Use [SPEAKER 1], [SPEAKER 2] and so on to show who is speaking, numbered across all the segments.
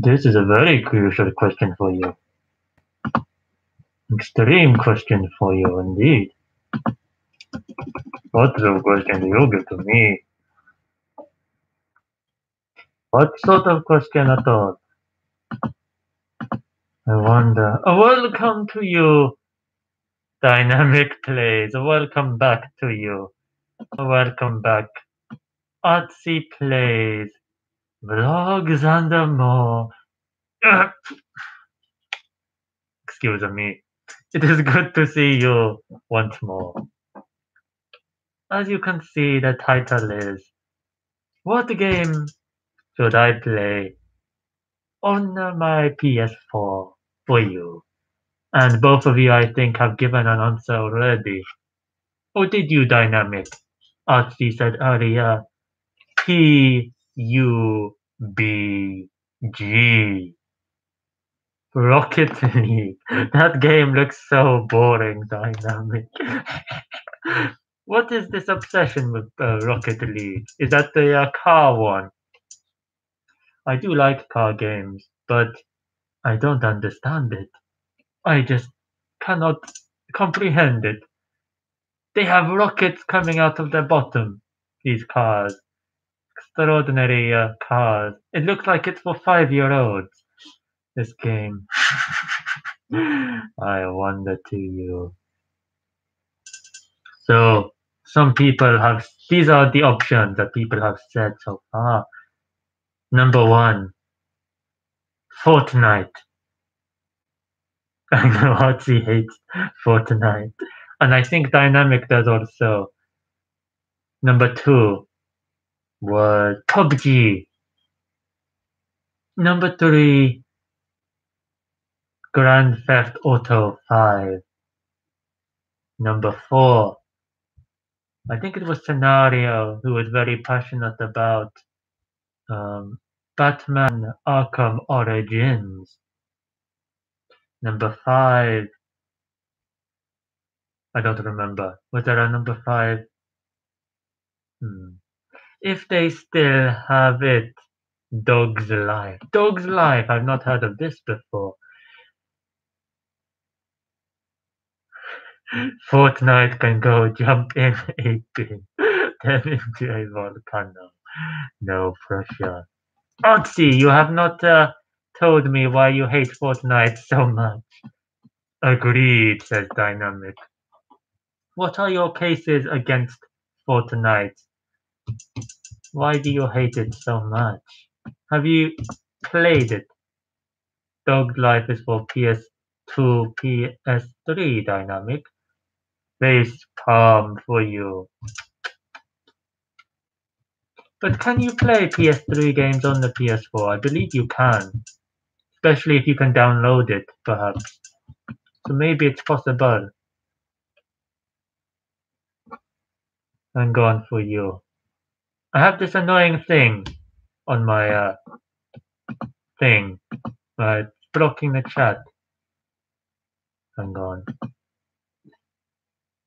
[SPEAKER 1] This is a very crucial question for you. Extreme question for you indeed. What sort of question do you give to me? What sort of question at all? I wonder. Welcome to you, TheMoonchinPlayz. Welcome back to you. Welcome back. TheMoonchinPlayz. Vlogs and more. Excuse me. It is good to see you once more. As you can see, the title is What game should I play on my PS4 for you? And both of you, I think, have given an answer already. Or did you, Dynamic? Archie said earlier, PUBG. Rocket League. That game looks so boring, Dynamic. What is this obsession with Rocket League? Is that the car one? I do like car games, but I don't understand it. I just cannot comprehend it. They have rockets coming out of their bottom, these cars. Extraordinary cars. It looks like it's for 5-year-olds, this game. I wonder to you. So, some people have, these are the options that people have said so far. Number 1, Fortnite. I know Archie hates Fortnite. And I think Dynamic does also. Number 2 was PUBG. Number 3, Grand Theft Auto 5. Number 4, I think it was Scenario, who was very passionate about Batman Arkham Origins. Number 5, I don't remember. Was there a number 5? If they still have it, Dog's Life. Dog's Life, I've not heard of this before. Fortnite can go jump in 18. Then into a volcano. No pressure. Otsy, you have not told me why you hate Fortnite so much. Agreed, says Dynamic. What are your cases against Fortnite? Why do you hate it so much? Have you played it? Dog's Life is for PS2, PS3, Dynamic. Face palm for you. But can you play PS3 games on the PS4? I believe you can. Especially if you can download it, perhaps. So maybe it's possible. Hang on for you. I have this annoying thing on my thing. It's blocking the chat. Hang on.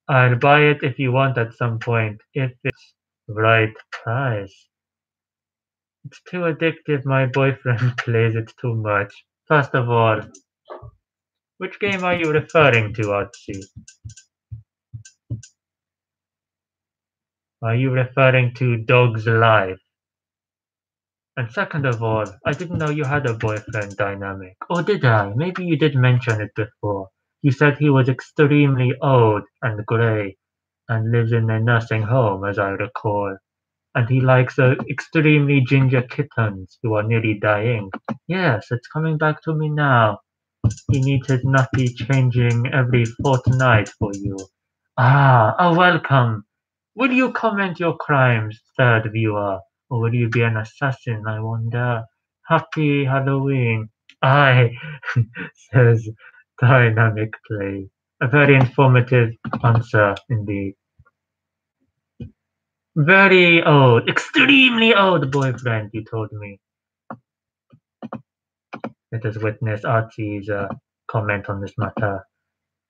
[SPEAKER 1] I'll buy it if you want at some point, if it's right price. It's too addictive, my boyfriend plays it too much. First of all, which game are you referring to, Archie? Are you referring to Dog's Life? And second of all, I didn't know you had a boyfriend, Dynamic. Or did I? Maybe you did mention it before. You said he was extremely old and grey and lives in a nursing home, as I recall. And he likes extremely ginger kittens who are nearly dying. Yes, it's coming back to me now. He needs his nappy changing every fortnight for you. Welcome. Will you comment your crimes, third viewer? Or will you be an assassin, I wonder? Happy Halloween. Aye, says TheMoonchinPlayz. A very informative answer indeed. Very old, extremely old boyfriend, you told me. Let us witness Archie's comment on this matter.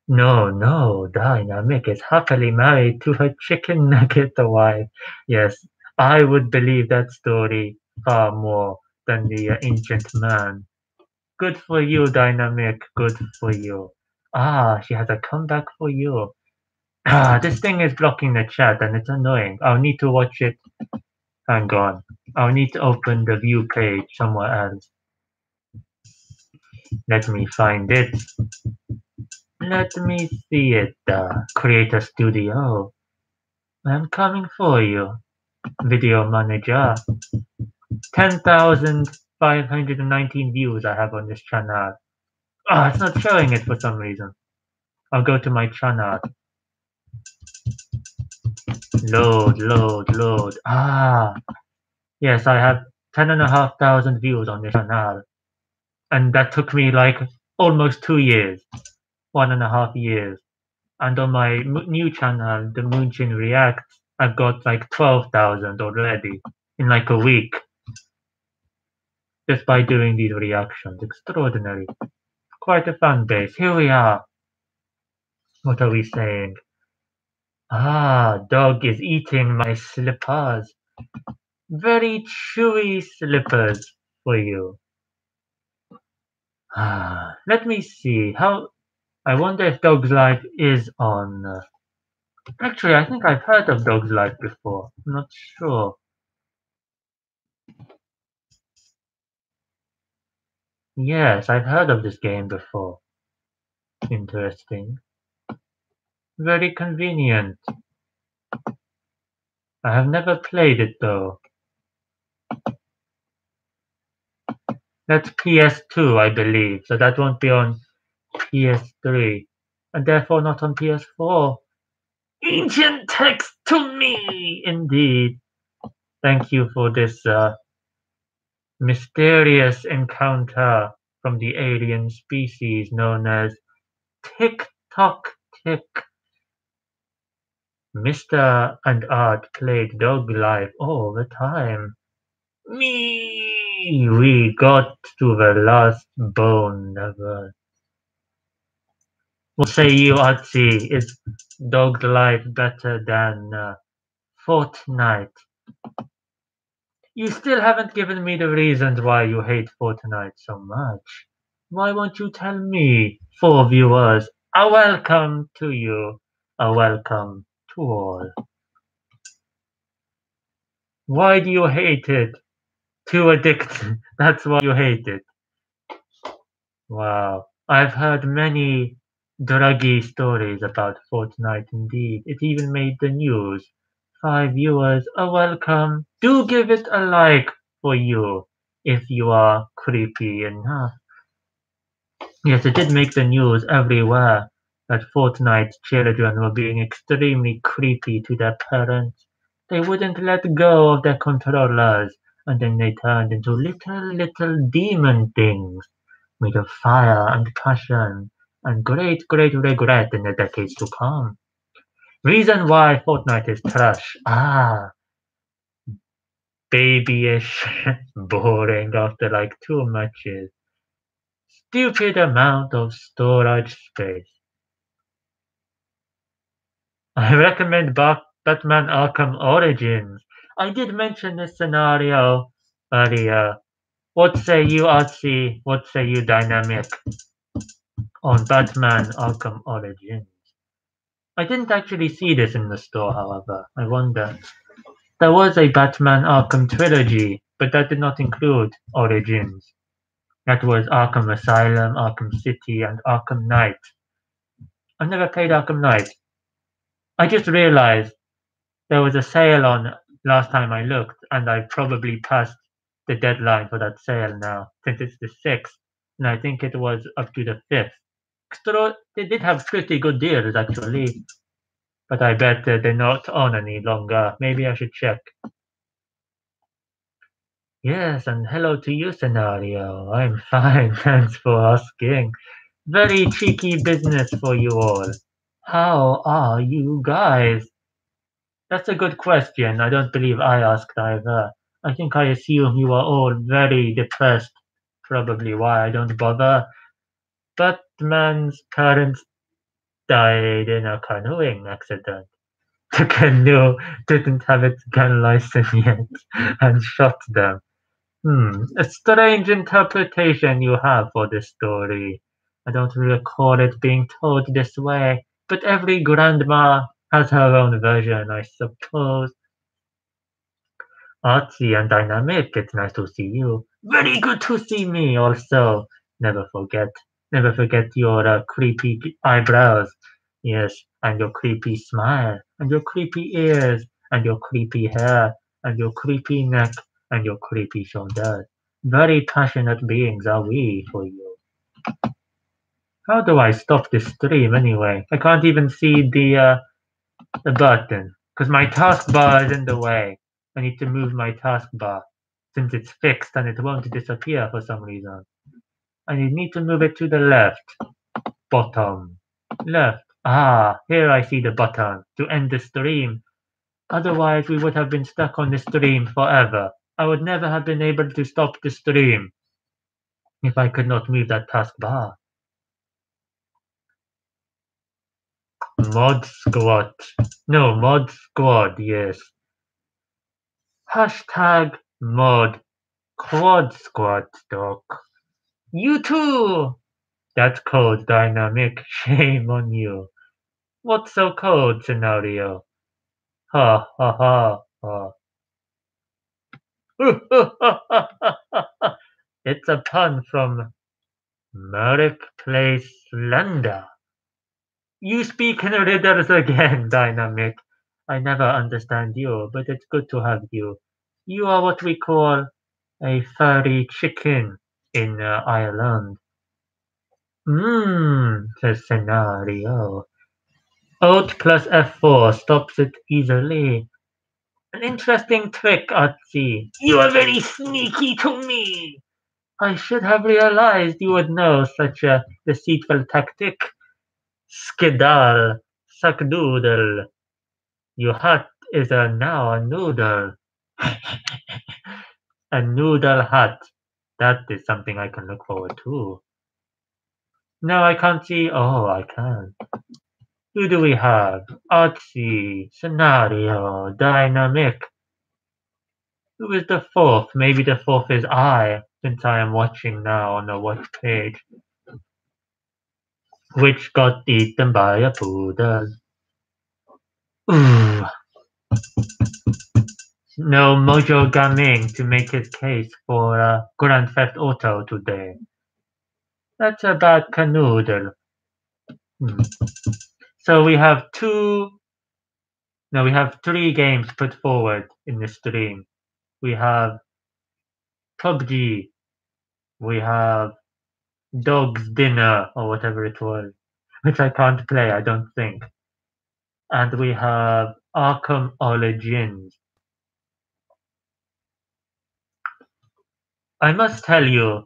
[SPEAKER 1] No, Dynamic is happily married to her chicken nugget wife. Yes, I would believe that story far more than the ancient man Good for you, Dynamic. Good for you. Ah, she has a comeback for you. Ah, this thing is blocking the chat and it's annoying. I'll need to watch it. Hang on. I'll need to open the view page somewhere else. Let me find it. Let me see it. Creator Studio. I'm coming for you. Video Manager. 10,519 views I have on this channel. Ah, it's not showing it for some reason. I'll go to my channel. Load. Ah, yes, I have 10,500 views on this channel. And that took me like almost 2 years. 1.5 years. And on my new channel, The Moonchin Reacts, I've got like 12,000 already in like a week. Just by doing these reactions. Extraordinary. Quite a fan base. Here we are. What are we saying? Ah, dog is eating my slippers. Very chewy slippers for you. Ah, let me see. I wonder if Dog's Life is on. Actually, I think I've heard of Dog's Life before. I'm not sure. Yes, I've heard of this game before. Interesting. Very convenient. I have never played it though. That's PS2, I believe, so that won't be on PS3, and therefore not on PS4. Ancient text to me, indeed. Thank you for this mysterious encounter from the alien species known as Tick Tock Tick. Mr. and Art played Dog Life all the time. Me, we got to the last bone never. What say you, Artsy? Is Dog Life better than Fortnite? You still haven't given me the reasons why you hate Fortnite so much. Why won't you tell me? 4 viewers, a welcome to you. A welcome to all. Why do you hate it? Too addicted. That's why you hate it. Wow. I've heard many druggy stories about Fortnite indeed. It even made the news. 5 viewers are welcome. Do give it a like for you if you are creepy enough. Yes, it did make the news everywhere that Fortnite children were being extremely creepy to their parents. They wouldn't let go of their controllers, and then they turned into little demon things made of fire and passion and great regret in the decades to come. Reason why Fortnite is trash. Ah, babyish, boring after like 2 matches. Stupid amount of storage space. I recommend Batman Arkham Origins. I did mention this scenario earlier. What say you, Artsy? What say you, Dynamic, on Batman Arkham Origins? I didn't actually see this in the store, however. I wonder. There was a Batman Arkham trilogy, but that did not include Origins. That was Arkham Asylum, Arkham City, and Arkham Knight. I never played Arkham Knight. I just realized there was a sale on last time I looked, and I probably passed the deadline for that sale now, since it's the 6th, and I think it was up to the 5th. They did have pretty good deals, actually, but I bet they're not on any longer. Maybe I should check. Yes, and hello to you, Scenario. I'm fine, thanks for asking. Very cheeky business for you all. How are you guys? That's a good question. I don't believe I asked either. I think I assume you are all very depressed. Probably why I don't bother. Batman's parents died in a canoeing accident. The canoe didn't have its gun license yet and shot them. A strange interpretation you have for this story. I don't recall it being told this way, but every grandma has her own version, I suppose. Artsy and dynamic, it's nice to see you. Very good to see me also. Never forget. Never forget your creepy eyebrows. Yes, and your creepy smile, and your creepy ears, and your creepy hair, and your creepy neck, and your creepy shoulders. Very passionate beings are we for you. How do I stop this stream anyway? I can't even see the button, because my taskbar is in the way. I need to move my taskbar, since it's fixed and it won't disappear for some reason. I need to move it to the left. Bottom. Left. Ah, here I see the button, to end the stream. Otherwise we would have been stuck on the stream forever. I would never have been able to stop the stream if I could not move that taskbar. Mod squad. No, mod squad, yes. Hashtag mod quad squad doc. You too! That's code dynamic. Shame on you. What's so cold scenario? Ha ha ha ha. It's a pun from Merrick Place Slender. You speak in riddles again, Dynamic. I never understand you, but it's good to have you. You are what we call a furry chicken in Ireland. Says Scenario. Alt plus F4 stops it easily. An interesting trick, Artsy. You are very sneaky to me. I should have realized you would know such a deceitful tactic. Skidal, suckdoodle. Your hat is now a noodle. A noodle hat. That is something I can look forward to. No, I can't see. Oh, I can. Who do we have? Artsy, Scenario, Dynamic. Who is the fourth? Maybe the fourth is I, since I am watching now on the watch page. Which got eaten by a poodle. Ooh. No Mojo Gaming to make his case for Grand Theft Auto today. That's a bad canoodle. So we have we have three games put forward in the stream. We have PUBG, we have Dog's Dinner, or whatever it was, which I can't play, I don't think. And we have Arkham Origins. I must tell you,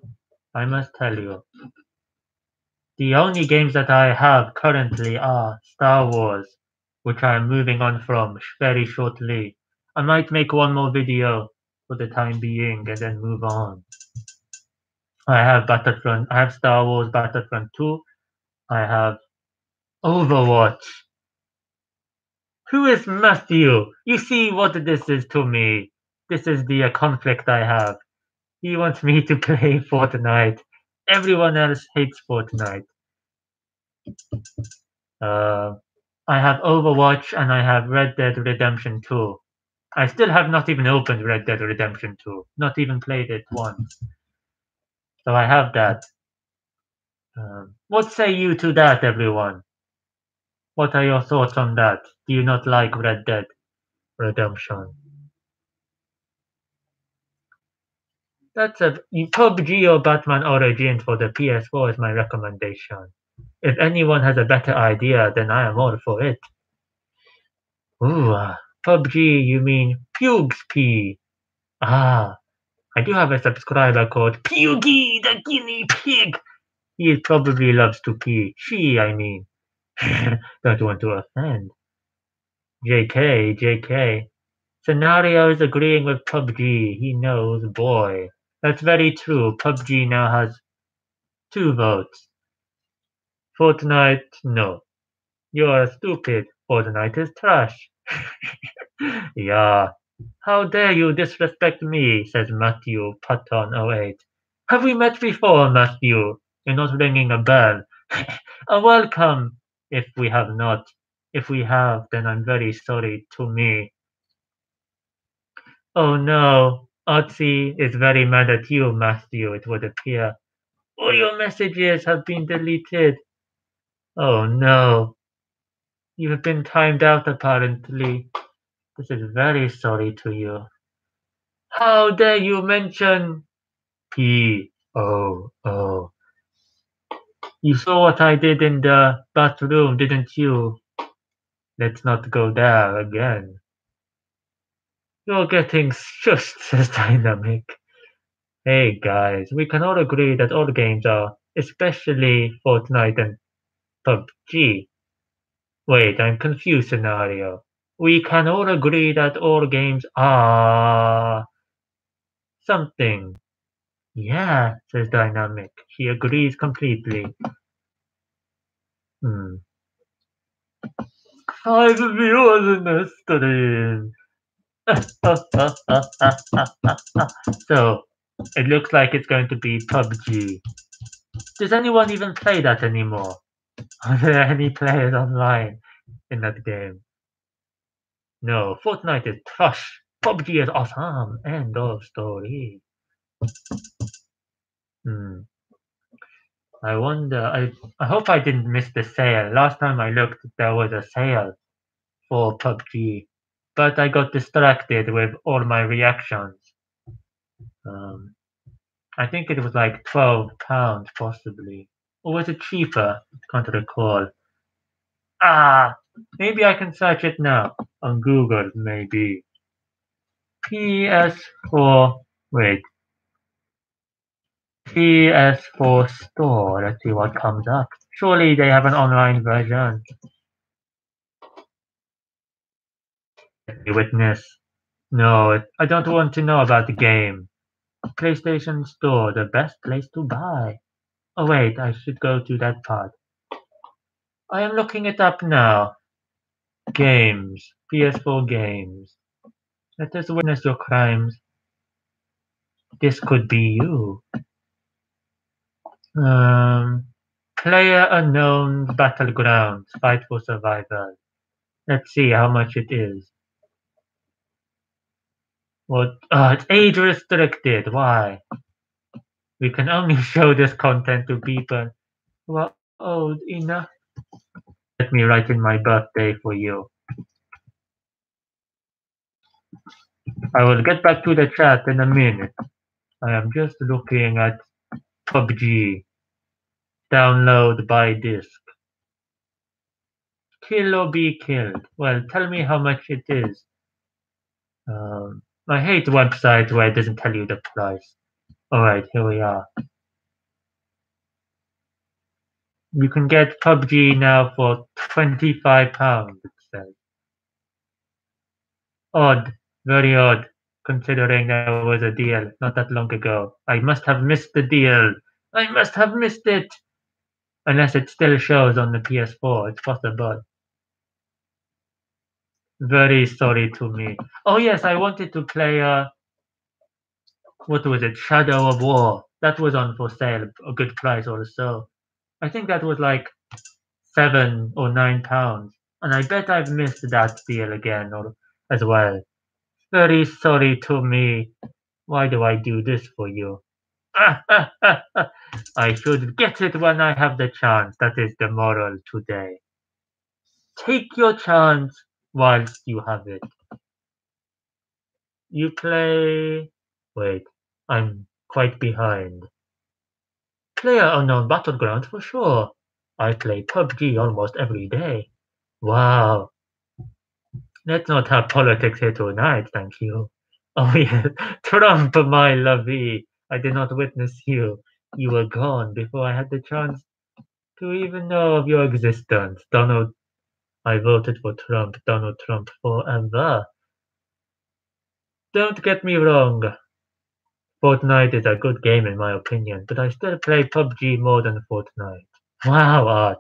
[SPEAKER 1] the only games that I have currently are Star Wars, which I am moving on from very shortly. I might make one more video for the time being and then move on. I have Star Wars Battlefront 2, I have Overwatch. Who is Matthew? You see what this is to me. This is the conflict I have. He wants me to play Fortnite. Everyone else hates Fortnite. I have Overwatch and I have Red Dead Redemption 2. I still have not even opened Red Dead Redemption 2. Not even played it once. So I have that. What say you to that, everyone? What are your thoughts on that? Do you not like Red Dead Redemption? That's a PUBG or Batman Origins for the PS4 is my recommendation. If anyone has a better idea, then I am all for it. Ooh, PUBG, you mean Pugs P. Ah, I do have a subscriber called Puggy the Guinea Pig. He probably loves to pee. She, I mean. Don't want to offend. JK, JK. Scenario is agreeing with PUBG. He knows, boy. That's very true. PUBG now has 2 votes. Fortnite, no. You're stupid. Fortnite is trash. Yeah. How dare you disrespect me, says Matthew Patton08. Have we met before, Matthew? You're not ringing a bell. Welcome, if we have not. If we have, then I'm very sorry to me. Oh no, Otzi is very mad at you, Matthew, it would appear. All your messages have been deleted. Oh no, you have been timed out apparently. This is very sorry to you. How dare you mention P-O-O. You saw what I did in the bathroom, didn't you? Let's not go there again. You're getting shushed, says Dynamic. Hey guys, we can all agree that all games are, especially Fortnite and PUBG. Wait, I'm confused scenario. We can all agree that all games are something. Yeah, says Dynamic. She agrees completely. Hmm. 5 viewers in the stream. So, it looks like it's going to be PUBG. Does anyone even play that anymore? Are there any players online in that game? No, Fortnite is trash. PUBG is awesome. End of story. Hmm. I wonder. I hope I didn't miss the sale. Last time I looked, there was a sale for PUBG, but I got distracted with all my reactions. Um, I think it was like £12 possibly. Or was it cheaper? Can't recall. Ah, maybe I can search it now on Google. Maybe PS4. Wait, PS4 store. Let's see what comes up. Surely they have an online version. Witness. No, I don't want to know about the game. PlayStation Store, the best place to buy. Oh wait, I should go to that part. I am looking it up now. Games. PS4 games. Let us witness your crimes. This could be you. Um, Player Unknown Battlegrounds. Fight for Survival. Let's see how much it is. What? It's age restricted. Why? We can only show this content to people who are old enough. Let me write in my birthday for you. I will get back to the chat in a minute. I am just looking at PUBG. Download by disk. Kill or be killed. Well, tell me how much it is. I hate websites where it doesn't tell you the price. Alright, here we are. You can get PUBG now for £25, it says. Odd. Very odd. Considering there was a deal not that long ago. I must have missed the deal. I must have missed it. Unless it still shows on the PS4. It's possible. Very sorry to me. Oh yes, I wanted to play what was it? Shadow of War. That was on for sale, a good price also. I think that was like £7 or £9. And I bet I've missed that deal again or as well. Very sorry to me. Why do I do this for you? I should get it when I have the chance. That is the moral today. Take your chance whilst you have it. You play. Wait, I'm quite behind. Player unknown battlegrounds for sure. I play PUBG almost every day. Wow. Let's not have politics here tonight, thank you. Oh yes, Trump, my lovey. I did not witness you. You were gone before I had the chance to even know of your existence. I voted for Trump, Donald Trump forever. Don't get me wrong. Fortnite is a good game in my opinion, but I still play PUBG more than Fortnite. Wow, Art.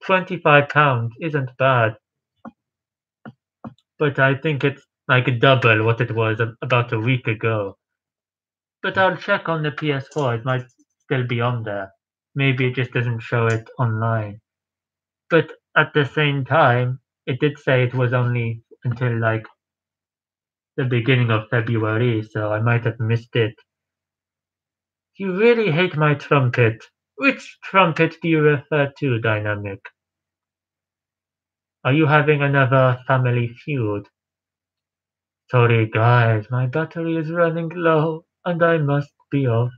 [SPEAKER 1] £25 isn't bad, but I think it's like double what it was about a week ago. But I'll check on the PS4. It might still be on there. Maybe it just doesn't show it online. But at the same time, it did say it was only until like the beginning of February, so I might have missed it. You really hate my trumpet. Which trumpet do you refer to, Dynamic? Are you having another family feud? Sorry guys, my battery is running low and I must be off.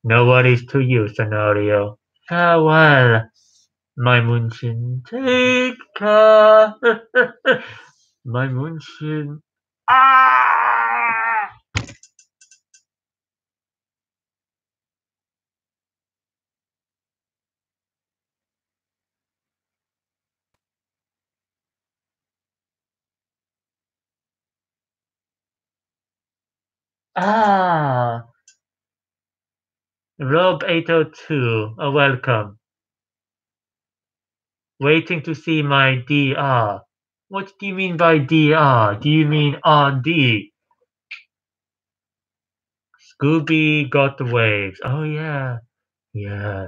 [SPEAKER 1] No worries to you, Scenario. Farewell, my Moonchin. Take care. My Moonchin. Ah! Ah! Rob 802, welcome. Waiting to see my DR. What do you mean by DR? Do you mean RD? Scooby got the waves. Oh yeah, yeah.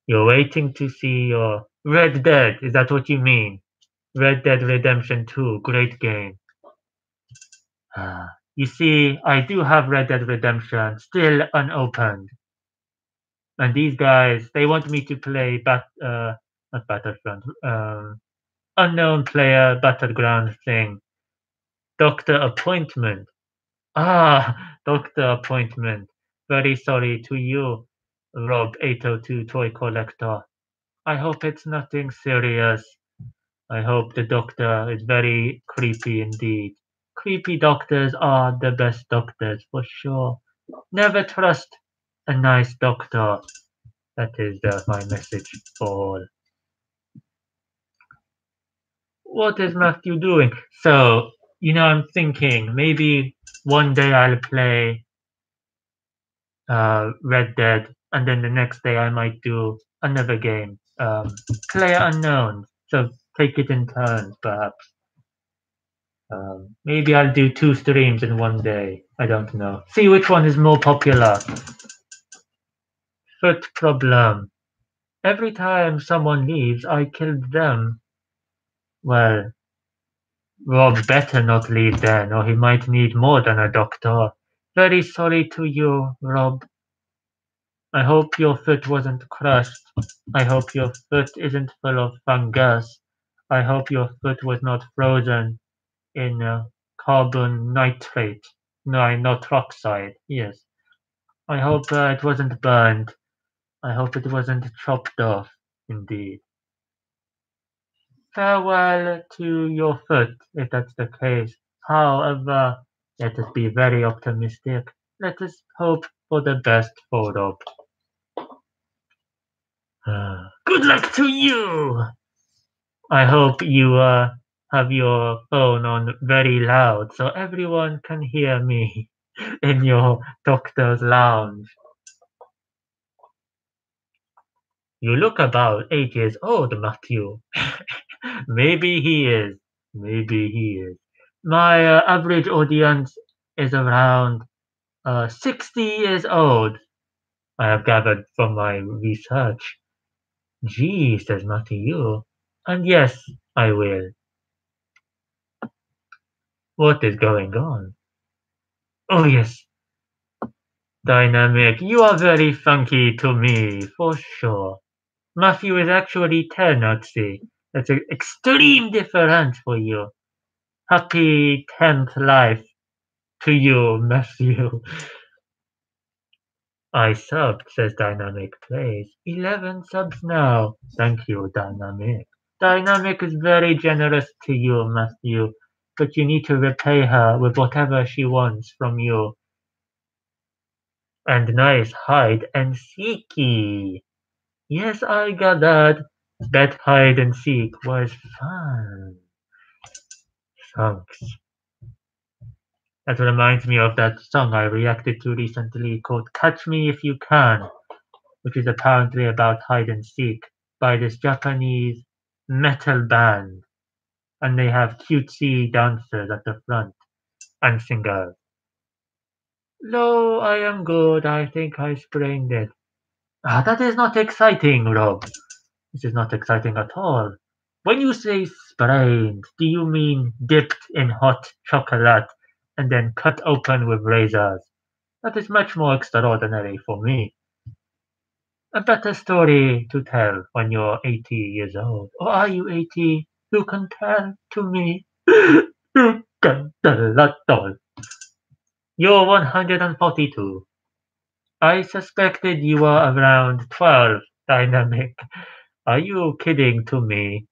[SPEAKER 1] You're waiting to see your Red Dead. Is that what you mean? Red Dead Redemption 2, great game. You see, I do have Red Dead Redemption still unopened, and these guys they want me to play not Battlefront, unknown player battleground thing, Doctor Appointment. Doctor Appointment. Very sorry to you, Rob 802 Toy Collector. I hope it's nothing serious. I hope the doctor is very creepy indeed. Creepy doctors are the best doctors for sure. Never trust a nice doctor. That is my message for all. What is Matthew doing? So, I'm thinking maybe one day I'll play Red Dead, and then the next day I might do another game. Player unknown. So take it in turns, perhaps. Maybe I'll do two streams in one day. I don't know. See which one is more popular. Foot problem. Every time someone leaves, I kill them. Well, Rob better not leave then, or he might need more than a doctor. Very sorry to you, Rob. I hope your foot wasn't crushed. I hope your foot isn't full of fungus. I hope your foot was not frozen in carbon nitrate. No, nitroxide. Yes. I hope it wasn't burned. I hope it wasn't chopped off. Indeed. Farewell to your foot, if that's the case. However, let us be very optimistic. Let us hope for the best for Rob. Good luck to you! I hope you have your phone on very loud so everyone can hear me in your doctor's lounge. You look about 8 years old, Matthew. Maybe he is. Maybe he is. My average audience is around 60 years old, I have gathered from my research. Gee, says Matthew. And yes, I will. What is going on? Oh, yes, Dynamic. You are very funky to me, for sure. Matthew is actually 10, I'd say. That's an extreme difference for you. Happy 10th life to you, Matthew. I subbed, says TheMoonchinPlayz. 11 subs now. Thank you, Dynamic. Dynamic is very generous to you, Matthew, but you need to repay her with whatever she wants from you. And nice hide and seeky. Yes, I got that. That hide and seek was fun. Thanks. That reminds me of that song I reacted to recently called Catch Me If You Can, which is apparently about hide and seek by this Japanese metal band. and they have cutesy dancers at the front and singers. No, I am good. I think I sprained it. Ah, that is not exciting, Rob. This is not exciting at all. When you say sprained, do you mean dipped in hot chocolate and then cut open with razors? That is much more extraordinary for me. A better story to tell when you're 80 years old. Or are you 80? You can tell to me. You can tell at all. You're 142. I suspected you were around 12, Dynamic. Are you kidding to me?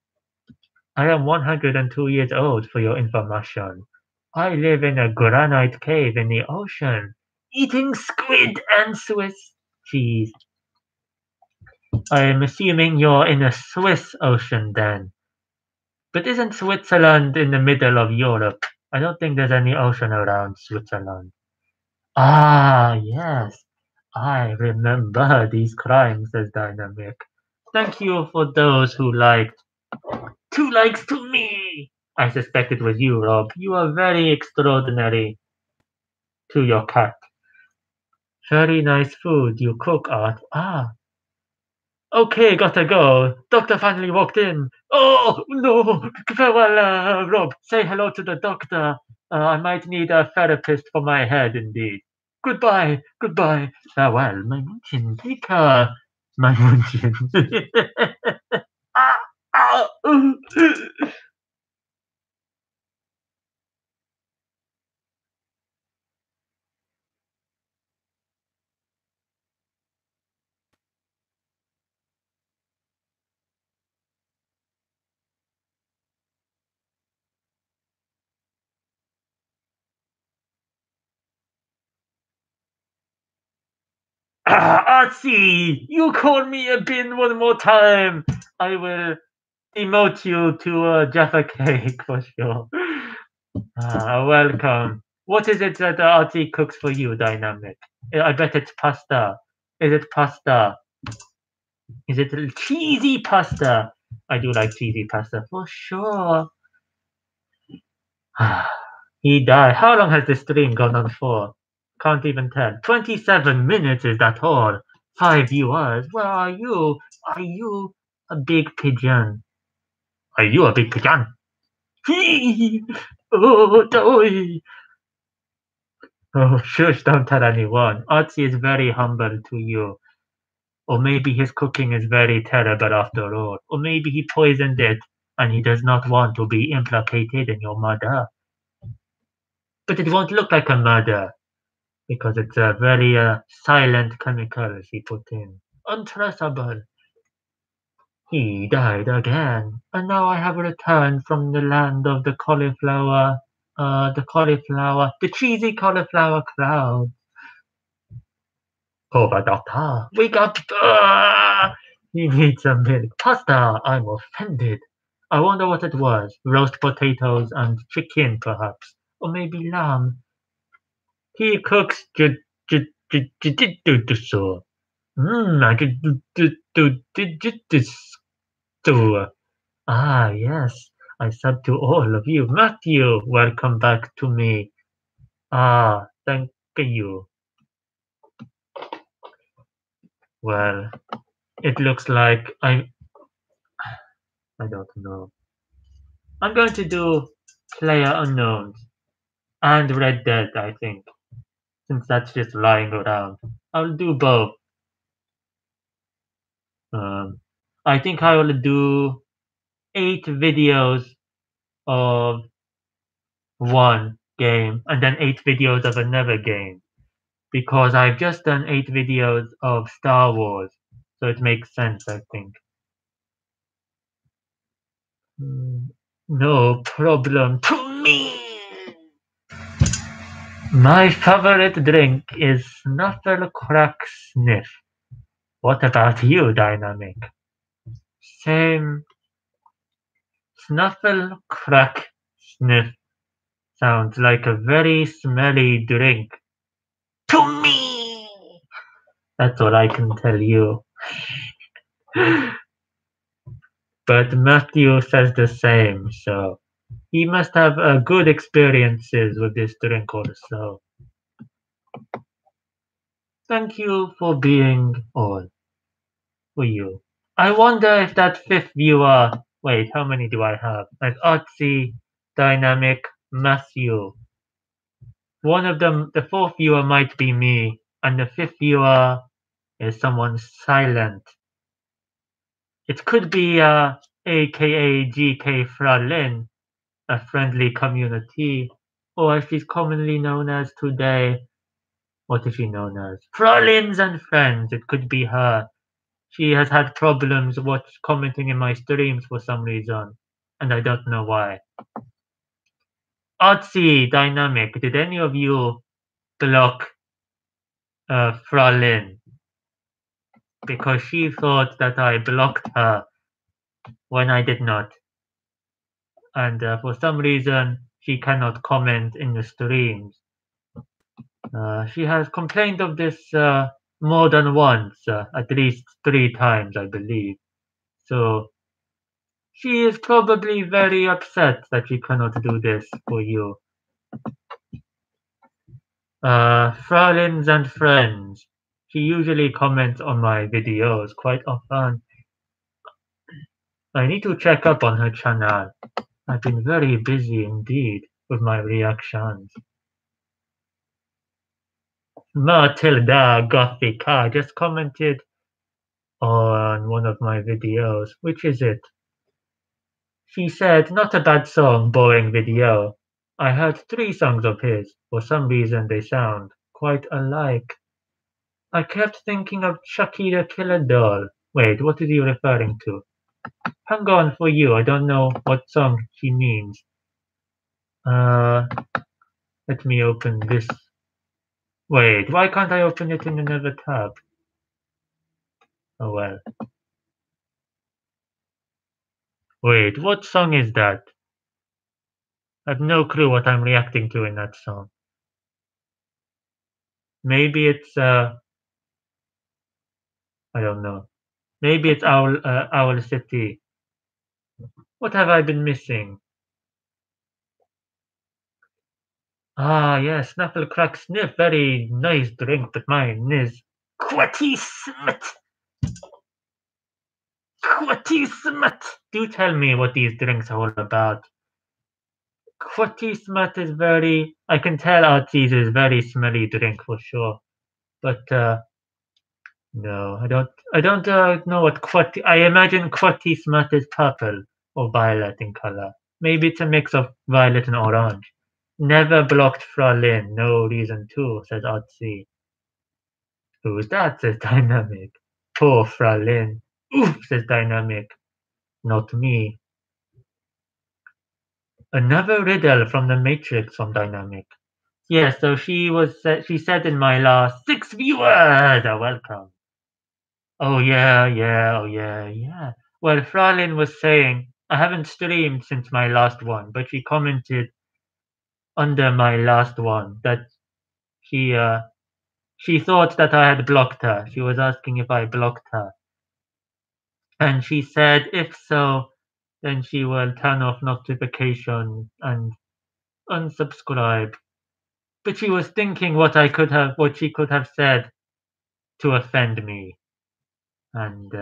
[SPEAKER 1] I am 102 years old for your information. I live in a granite cave in the ocean, eating squid and Swiss cheese. I am assuming you're in a Swiss ocean then. But isn't Switzerland in the middle of Europe? I don't think there's any ocean around Switzerland. Ah, yes. I remember these crimes as Dynamic. Thank you for those who liked. 2 likes to me! I suspect it was you, Rob. You are very extraordinary to your cat. Very nice food you cook, Art. Ah, okay, gotta go. Doctor finally walked in. Oh, no. Farewell, Rob. Say hello to the doctor. I might need a therapist for my head, indeed. Goodbye, goodbye. Farewell, my Munchin. Take care, my Munchin. Ah, ah, Artsy, you call me a bin one more time. I will demote you to a Jaffa cake for sure. Welcome. What is it that Artie cooks for you, Dynamic? I bet it's pasta. Is it pasta? Is it cheesy pasta? I do like cheesy pasta for sure. He died. How long has this stream gone on for? Can't even tell. 27 minutes, is that all? 5 viewers. Where are you? Are you a big pigeon? Are you a big pigeon? Oh, doy. Oh, shush, don't tell anyone. Artsy is very humble to you. Or maybe his cooking is very terrible after all. Or maybe he poisoned it and he does not want to be implicated in your murder. But it won't look like a murder because it's a very silent chemical he put in. Untraceable. He died again, and now I have returned from the land of the cauliflower, the cheesy cauliflower cloud. Cobra Doctor, wake up! He needs some milk. Pasta! I'm offended. I wonder what it was. Roast potatoes and chicken, perhaps. Or maybe lamb. He cooks so. I could do. Ah, yes. I sub to all of you. Matthew, welcome back to me. Ah, thank you. Well, it looks like I don't know. I'm going to do Player Unknowns and Red Dead, I think, since that's just lying around. I'll do both. Um, I think I will do 8 videos of one game and then 8 videos of another game because I've just done 8 videos of Star Wars, so it makes sense, I think. No problem to me. My favorite drink is Snuffle Crack Sniff. What about you, Dynamic? Same. Snuffle Crack Sniff sounds like a very smelly drink. To me! That's all I can tell you. But Matthew says the same, so He must have good experiences with this drink also. Thank you for being on for you. I wonder if that fifth viewer. Wait, how many do I have? Like Otzi, Dynamic, Matthew. One of them, the fourth viewer might be me, and the fifth viewer is someone silent. It could be aka GK Fralin, a friendly community, or as she's commonly known as today. What is she known as? Fralins and Friends. It could be her. She has had problems commenting in my streams for some reason, and I don't know why. Otzi Dynamic, did any of you block Fralin? Because she thought that I blocked her when I did not. And for some reason, she cannot comment in the streams. She has complained of this more than once, at least 3 times, I believe. So she is probably very upset that she cannot do this for you. Frauleins and friends. She usually comments on my videos quite often. I need to check up on her channel. I've been very busy indeed with my reactions. Matilda Gothica just commented on one of my videos. Which is it? She said, not a bad song, boring video. I heard 3 songs of his. For some reason they sound quite alike. I kept thinking of Chucky the Killer Doll. Wait, what is he referring to? Hang on for you, I don't know what song she means. Let me open this. Wait, why can't I open it in another tab? Oh well. Wait, what song is that? I have no clue what I'm reacting to in that song. Maybe it's I don't know. Maybe it's Owl City. What have I been missing? Ah, yes, Snaffle Crack Sniff. Very nice drink, but mine is Quatty Smith. Quatty Smith. Do tell me what these drinks are all about. Quatty Smith is very. I can tell Artie's is very smelly drink for sure. But no, I don't. I don't know what Quatty. I imagine Quatty Smith is purple or violet in color. Maybe it's a mix of violet and orange. Never blocked Fraulein, no reason to, says Otzi. Who's that? Says Dynamic. Poor Fraulein. Oof, says Dynamic. Not me. Another riddle from the Matrix from Dynamic. Yeah, so she said in my last 6 viewers are welcome. Oh yeah, yeah, oh yeah, yeah. Well, Fraulein was saying I haven't streamed since my last one, but she commented under my last one that she uh she thought that I had blocked her. She was asking if I blocked her. And she said if so, then she will turn off notifications and unsubscribe. But she was thinking what she could have said to offend me. And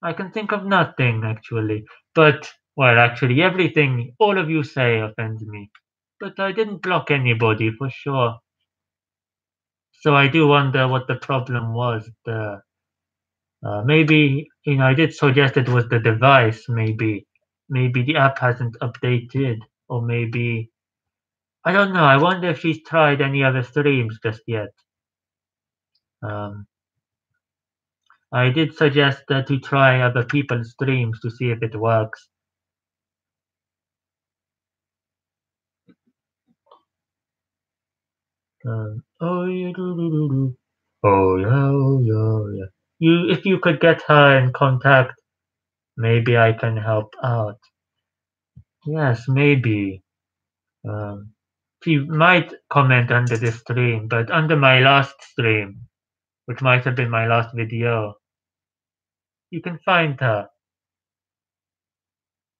[SPEAKER 1] I can think of nothing actually. But well, actually everything all of you say offends me. But I didn't block anybody for sure. So I do wonder what the problem was. Maybe I did suggest it was the device. Maybe the app hasn't updated, or maybe I don't know. I wonder if she's tried any other streams just yet. Um, I did suggest to try other people's streams to see if it works. Oh yeah, oh yeah, oh yeah, oh yeah. If you could get her in contact, maybe I can help out. Yes, maybe. Um, she might comment under this stream, but under my last stream, which might have been my last video, you can find her.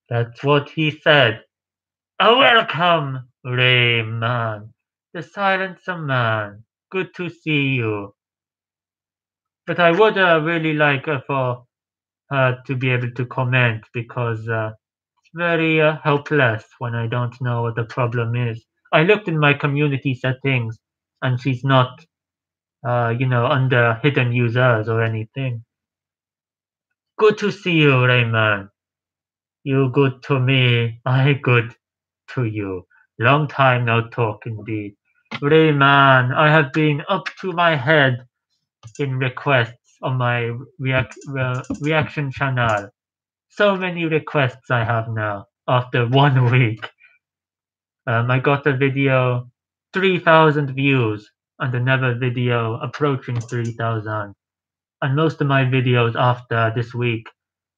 [SPEAKER 1] That's what he said. Welcome, Rayman, the Silencer Man. Good to see you. But I would really like for her to be able to comment because it's very helpless when I don't know what the problem is. I looked in my community settings and she's not, under hidden users or anything. Good to see you, Rayman. You good to me, I good to you. Long time no talk indeed. Rayman, I have been up to my head in requests on my reaction channel. So many requests I have now after 1 week. I got a video 3,000 views and another video approaching 3,000. And most of my videos after this week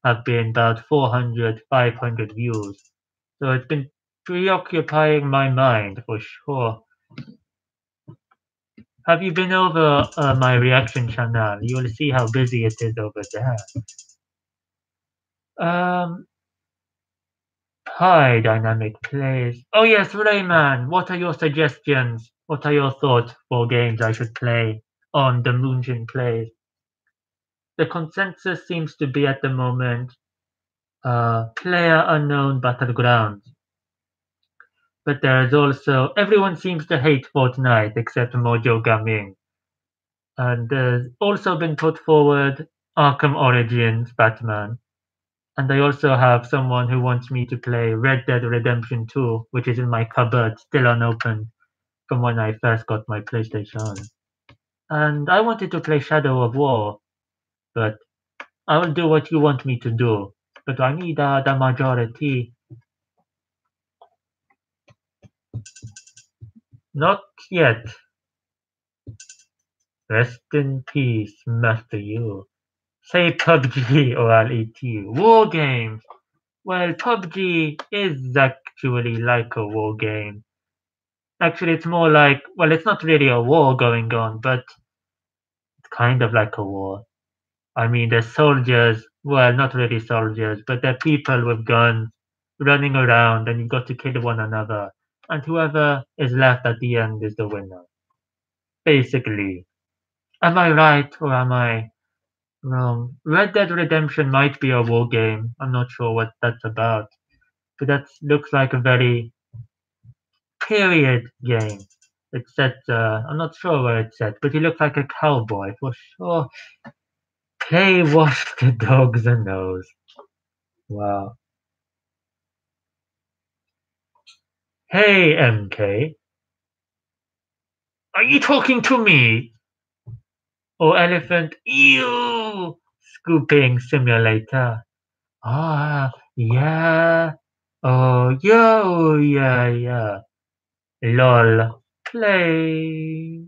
[SPEAKER 1] have been about 400, 500 views. So it's been preoccupying my mind for sure. Have you been over my reaction channel? You will see how busy it is over there. Um, Hi, TheMoonchinPlayz. Oh yes, Rayman, what are your suggestions? What are your thoughts for games I should play on TheMoonchinPlayz? The consensus seems to be at the moment Player Unknown Battlegrounds. But there is also everyone seems to hate Fortnite except Mojo Gaming. And there's also been put forward Arkham Origins Batman. And I also have someone who wants me to play Red Dead Redemption 2, which is in my cupboard, still unopened from when I first got my PlayStation. And I wanted to play Shadow of War, but I will do what you want me to do. But I need the majority. Not yet. Rest in peace, Master You. Say PUBG or I'll eat you. War games. Well, PUBG is actually like a war game. Actually, it's more like, well, it's not really a war going on, but it's kind of like a war. I mean, there's soldiers, well, not really soldiers, but they're people with guns running around, and you've got to kill one another. And whoever is left at the end is the winner. Basically. Am I right or am I wrong? Red Dead Redemption might be a war game. I'm not sure what that's about. But that looks like a very period game. It's set, I'm not sure where it's set, but he looks like a cowboy for sure. Play wash the dog's nose. Wow. Hey, MK. Are you talking to me? Or elephant? Ew! Scooping simulator. Ah, yeah. Oh, yeah, yeah. Lol. Play.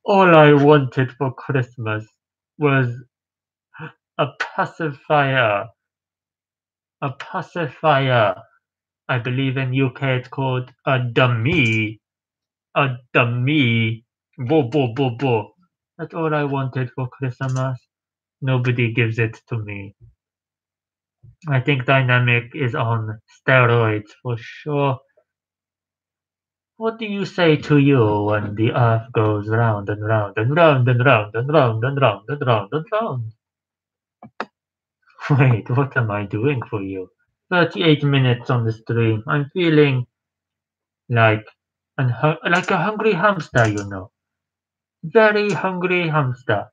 [SPEAKER 1] All I wanted for Christmas was a pacifier. A pacifier. I believe in UK it's called a dummy. A dummy. Bo bo bo bo. That's all I wanted for Christmas. Nobody gives it to me. I think Dynamic is on steroids for sure. What do you say to you when the earth goes round and round and round and round and round and round and round and round? Wait, what am I doing for you? 38 minutes on the stream. I'm feeling like like a hungry hamster, you know. Very hungry hamster.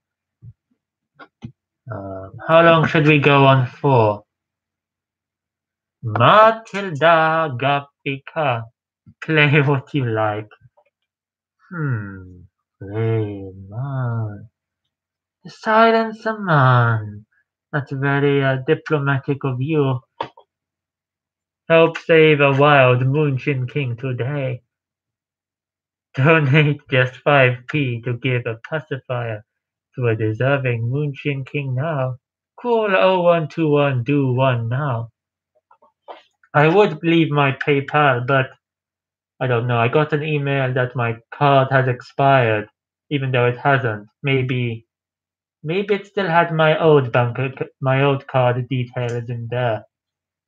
[SPEAKER 1] How long should we go on for? Matilda Gapika. Play what you like. Play man. Silence a man. That's very diplomatic of you. Help save a wild Moonchin King today. Donate just 5p to give a pacifier to a deserving Moonchin King now. Call 0121 do one now. I would leave my PayPal, but I don't know. I got an email that my card has expired, even though it hasn't. Maybe it still had my old my old card details in there.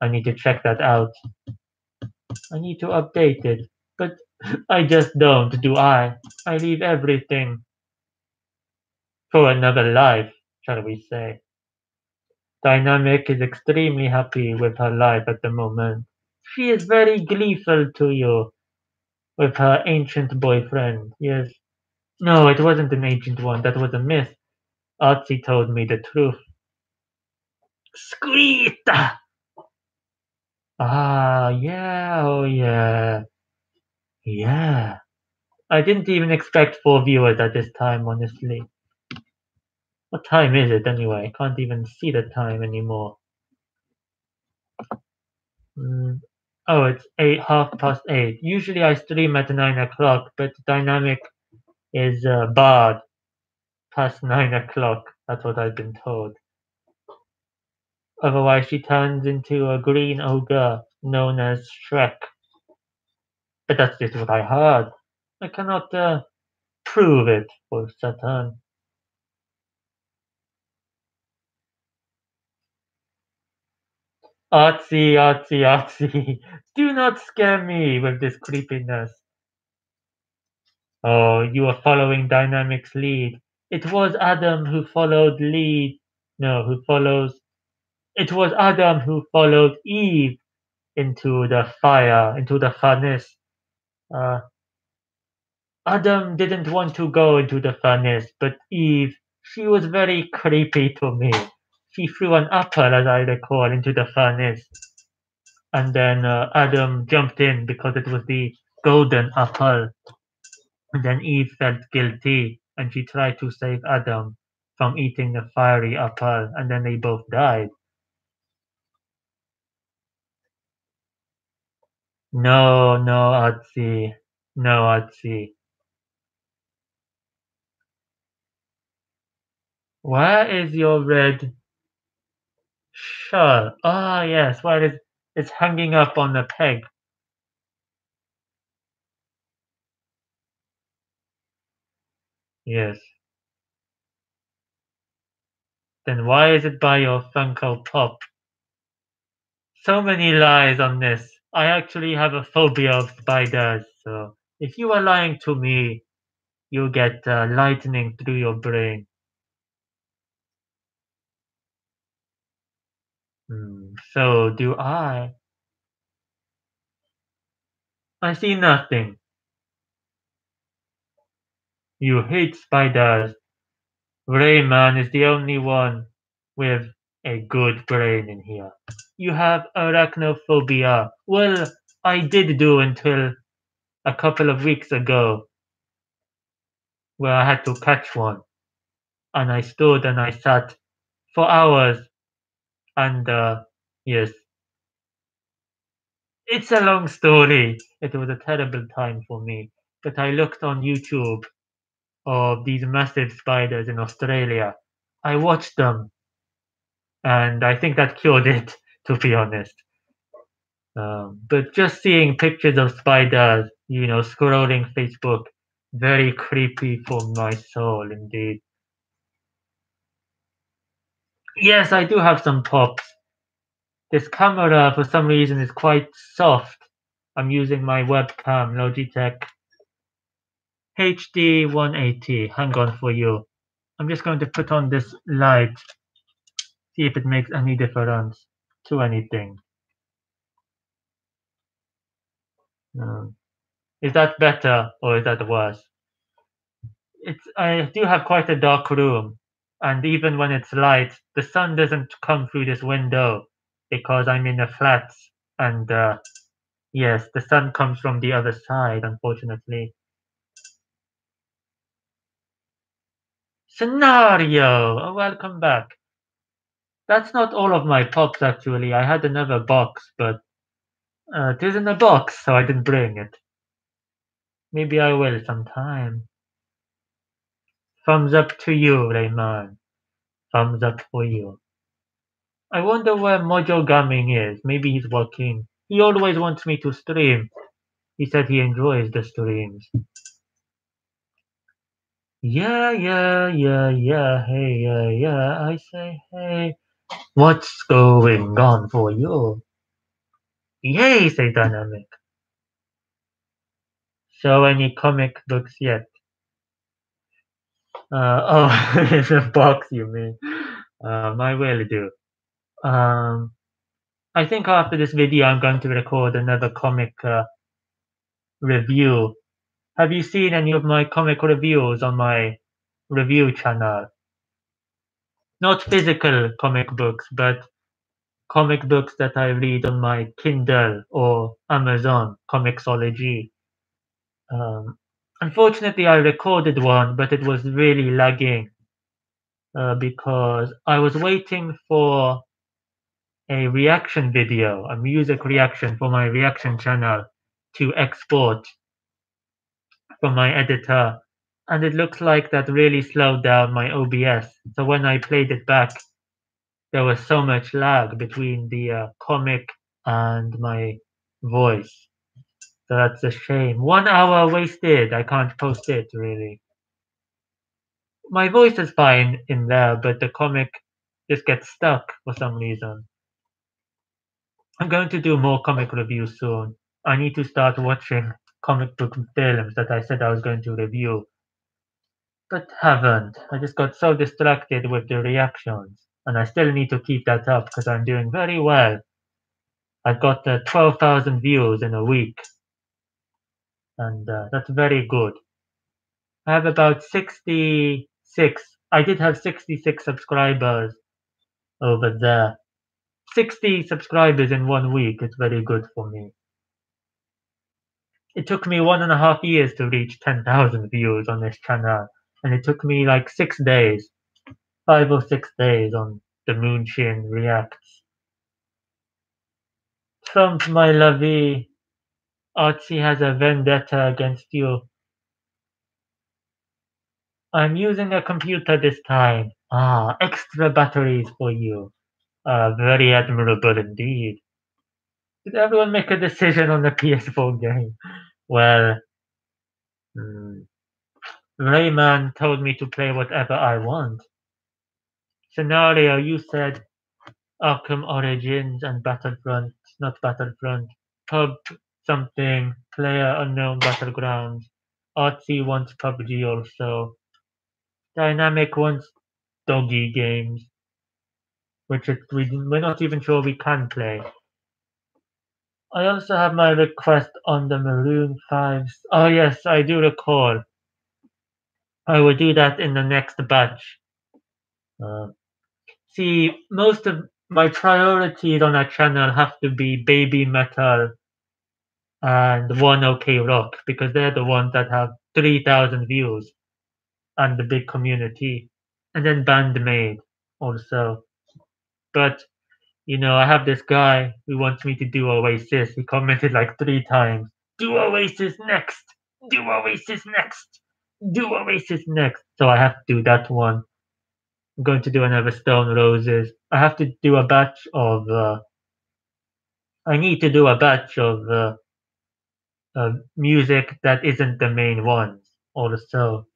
[SPEAKER 1] I need to check that out. I need to update it. But I just don't, do I? I leave everything for another life, shall we say. Dynamic is extremely happy with her life at the moment. She is very gleeful to you with her ancient boyfriend. Yes. No, it wasn't an ancient one. That was a myth. Artsy told me the truth. Squeak! Ah, yeah, oh yeah. Yeah. I didn't even expect 4 viewers at this time, honestly. What time is it anyway? I can't even see the time anymore. Mm. Oh, it's 8:30. Usually I stream at 9 o'clock, but Dynamic is barred past 9 o'clock. That's what I've been told. Otherwise, she turns into a green ogre known as Shrek. But that's just what I heard. I cannot prove it for certain. Artsy, artsy, artsy. Do not scare me with this creepiness. Oh, you are following Dynamic's lead. It was Adam who followed lead. No, who follows. It was Adam who followed Eve into the fire, into the furnace. Uh, Adam didn't want to go into the furnace, but Eve, she was very creepy to me. She threw an apple, as I recall, into the furnace. And then Adam jumped in because it was the golden apple. And then Eve felt guilty and she tried to save Adam from eating the fiery apple, and then they both died. No, no, Atsi. No, Atsi. Where is your red shirt? Ah, yes, where is it's hanging up on the peg. Yes. Then why is it by your Funko Pop? So many lies on this. I actually have a phobia of spiders, so if you are lying to me, you get lightning through your brain. So do I. I see nothing. You hate spiders. Rayman is the only one with a good brain in here. You have arachnophobia. Well, I did do until a couple of weeks ago, where I had to catch one. And I stood and I sat for hours. And yes, it's a long story. It was a terrible time for me. But I looked on YouTube of these massive spiders in Australia. I watched them, and I think that cured it, to be honest. But just seeing pictures of spiders, scrolling Facebook, very creepy for my soul indeed. Yes, I do have some pops. This camera, for some reason, is quite soft. I'm using my webcam, Logitech HD 180. Hang on for you. I'm just going to put on this light, see if it makes any difference to anything. Um, is that better or is that worse? I do have quite a dark room, and even when it's light, the sun doesn't come through this window because I'm in a flat, and yes, the sun comes from the other side, unfortunately. Scenario! Welcome back. That's not all of my pops, actually. I had another box, but it isn't a box, so I didn't bring it. Maybe I will sometime. Thumbs up to you, Rayman. Thumbs up for you. I wonder where Mojo Gaming is. Maybe he's working. He always wants me to stream. He said he enjoys the streams. Yeah, yeah, yeah, yeah, hey, yeah, yeah. I say, hey, what's going on for you? Yay, say Dynamic. show any comic books yet. Oh, it's a box, you mean? I will do. Um, I think after this video, I'm going to record another comic review. Have you seen any of my comic reviews on my review channel? Not physical comic books, but comic books that I read on my Kindle or Amazon Comixology. Um, Unfortunately, I recorded one, but it was really lagging because I was waiting for a reaction video, a music reaction for my reaction channel to export from my editor, and it looks like that really slowed down my OBS. So when I played it back, there was so much lag between the comic and my voice. So that's a shame. 1 hour wasted. I can't post it really. My voice is fine in there, but the comic just gets stuck for some reason. I'm going to do more comic reviews soon. I need to start watching comic book films that I said I was going to review, but haven't. I just got so distracted with the reactions, and I still need to keep that up because I'm doing very well. I've got 12,000 views in a week, and that's very good. I have about 66. I did have 66 subscribers over there. 60 subscribers in 1 week is very good for me. It took me 1.5 years to reach 10,000 views on this channel, and it took me like 6 days, 5 or 6 days on The Moonchin Reacts. Trump, my lovey, Artsy has a vendetta against you. I'm using a computer this time. Ah, extra batteries for you. Very admirable indeed. Did everyone make a decision on the PS4 game? Well, hmm, Rayman told me to play whatever I want. Scenario, you said Arkham Origins and Battlefront, not Battlefront. Pub something, Player Unknown Battlegrounds. Artsy wants PUBG also. Dynamic wants doggy games, which we're not even sure we can play. I also have my request on the Maroon 5s. Oh yes, I do recall. I will do that in the next batch. Uh, See, most of my priorities on that channel have to be baby metal and One OK Rock because they're the ones that have 3,000 views and the big community. And then Bandmade also. But, I have this guy who wants me to do Oasis. He commented like 3 times, do Oasis next! Do Oasis next! Do Oasis next! So I have to do that one. I'm going to do another Stone Roses. I have to do a batch of I need to do a batch of music that isn't the main ones. Also,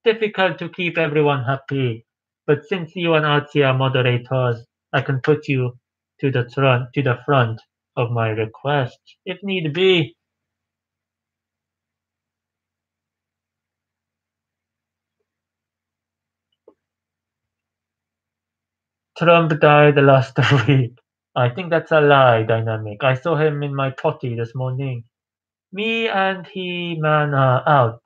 [SPEAKER 1] difficult to keep everyone happy. But since you and Artsy are moderators, I can put you to the front of my request if need be. Trump died last week. I think that's a lie, Dynamic. I saw him in my potty this morning. Me and He-Man are out.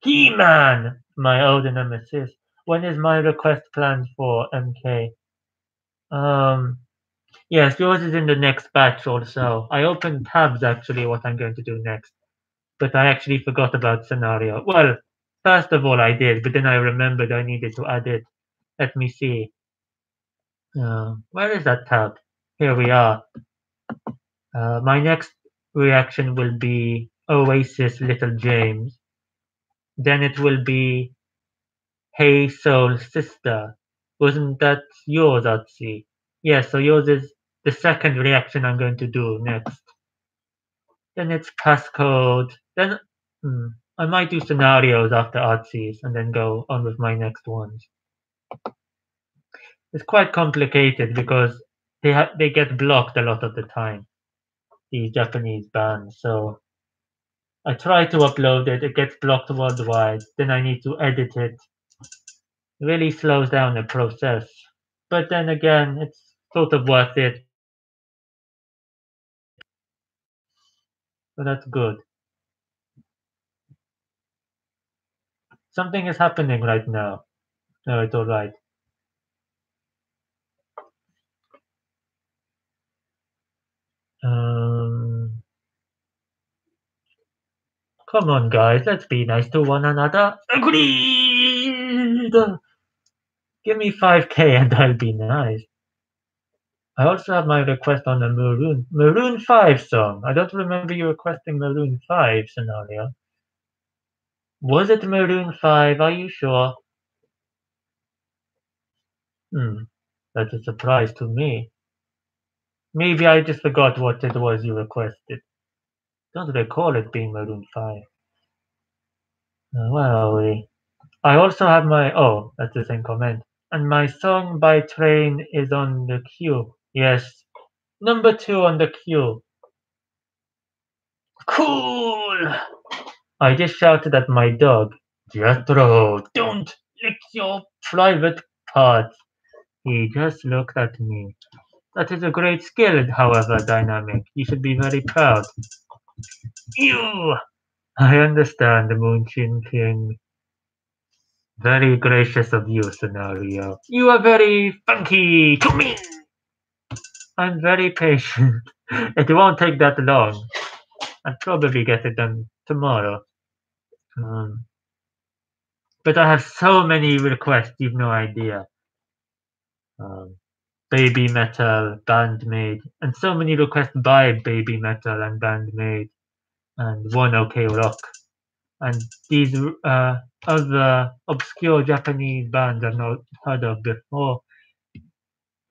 [SPEAKER 1] He-Man! My old nemesis. When is my request planned for, MK? Um, yes, yours is in the next batch also. I opened tabs actually what I'm going to do next, but I actually forgot about scenario. Well, first of all I did, but then I remembered I needed to add it. Let me see. Where is that tab? Here we are. My next reaction will be Oasis Little James. Then it will be Hey Soul Sister. Wasn't that yours, Otzi? Yeah, so yours is the second reaction I'm going to do next. Then it's passcode. Then I might do scenarios after Otzi's and then go on with my next ones. It's quite complicated because they get blocked a lot of the time, these Japanese bands. So I try to upload it, it gets blocked worldwide, then I need to edit it. It really slows down the process. But then again, it's sort of worth it. So that's good. Something is happening right now. No, it's alright. Um, Come on, guys, let's be nice to one another. Agreed! Give me 5k and I'll be nice. I also have my request on the Maroon 5 song. I don't remember you requesting Maroon 5 scenario. Was it Maroon 5? Are you sure? That's a surprise to me. Maybe I just forgot what it was you requested. Don't recall it being Maroon 5. Where are we? I also have my... Oh, that's the same comment. And my song by Train is on the queue. Yes. Number 2 on the queue. Cool! I just shouted at my dog. Jethro, don't lick your private parts. He just looked at me. That is a great skill, however, Dynamic. You should be very proud. You! I understand, the Moonchin King. Very gracious of you, Scenario. You are very funky to me! I'm very patient. It won't take that long. I'll probably get it done tomorrow. Um, but I have so many requests, you've no idea. Um, Baby Metal, Bandmade, and so many requests by Baby Metal and Bandmade, and One OK Rock. And these other obscure Japanese bands I've not heard of before.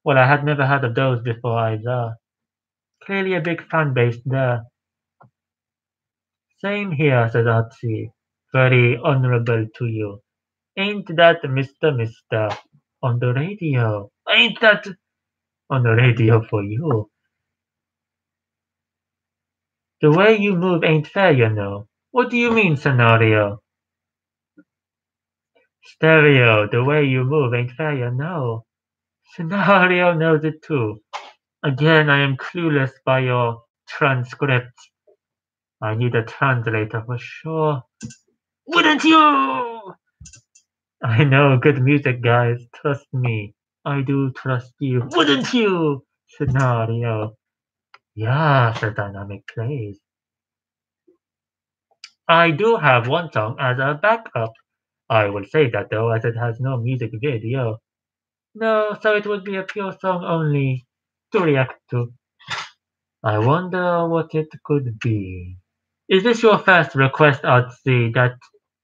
[SPEAKER 1] Well, I had never heard of those before either. Clearly a big fan base there. Same here, said Artsy. Very honorable to you. Ain't that Mr. Mister on the radio? Ain't that on the radio for you? The way you move ain't fair, you know. What do you mean, Scenario? Stereo, the way you move ain't fair, you know. Scenario knows it too. Again, I am clueless by your transcript. I need a translator for sure. Wouldn't you? I know good music, guys. Trust me. I do trust you. Wouldn't you? Scenario. Yeah, the dynamic plays. I do have one song as a backup. I will say that though, as it has no music video. No, so it would be a pure song only to react to. I wonder what it could be. Is this your first request, Artsy, that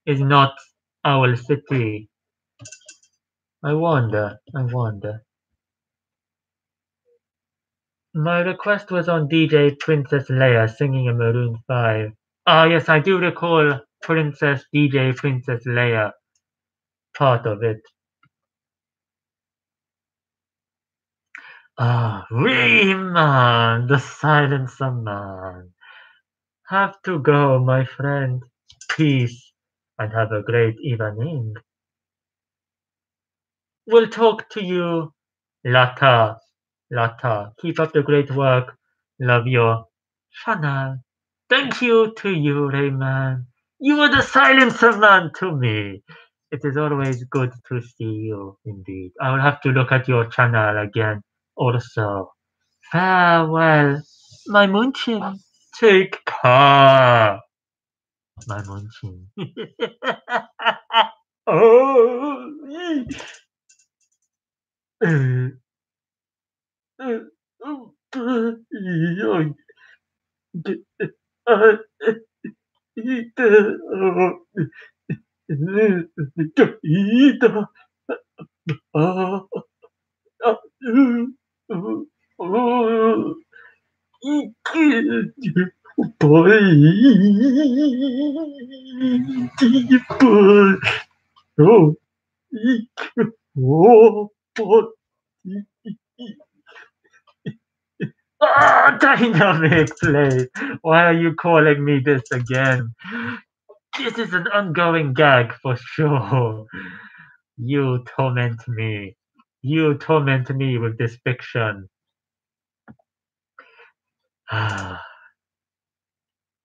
[SPEAKER 1] is not Owl City? I wonder. My request was on DJ Princess Leia singing a Maroon 5. Ah, yes, I do recall DJ Princess Leia part of it. Ah, Rayman, the Silencer Man. Have to go, my friend. Peace, and have a great evening. We'll talk to you later. Later. Keep up the great work. Love your channel. Thank you to you, Rayman. You are the silencer man to me. It is always good to see you, indeed. I will have to look at your channel again also. Farewell, my Moonchin. Take care, my Moonchin. Oh, Ah, dynamic play. Why are you calling me this again? This is an ongoing gag for sure. You torment me. You torment me with this fiction. I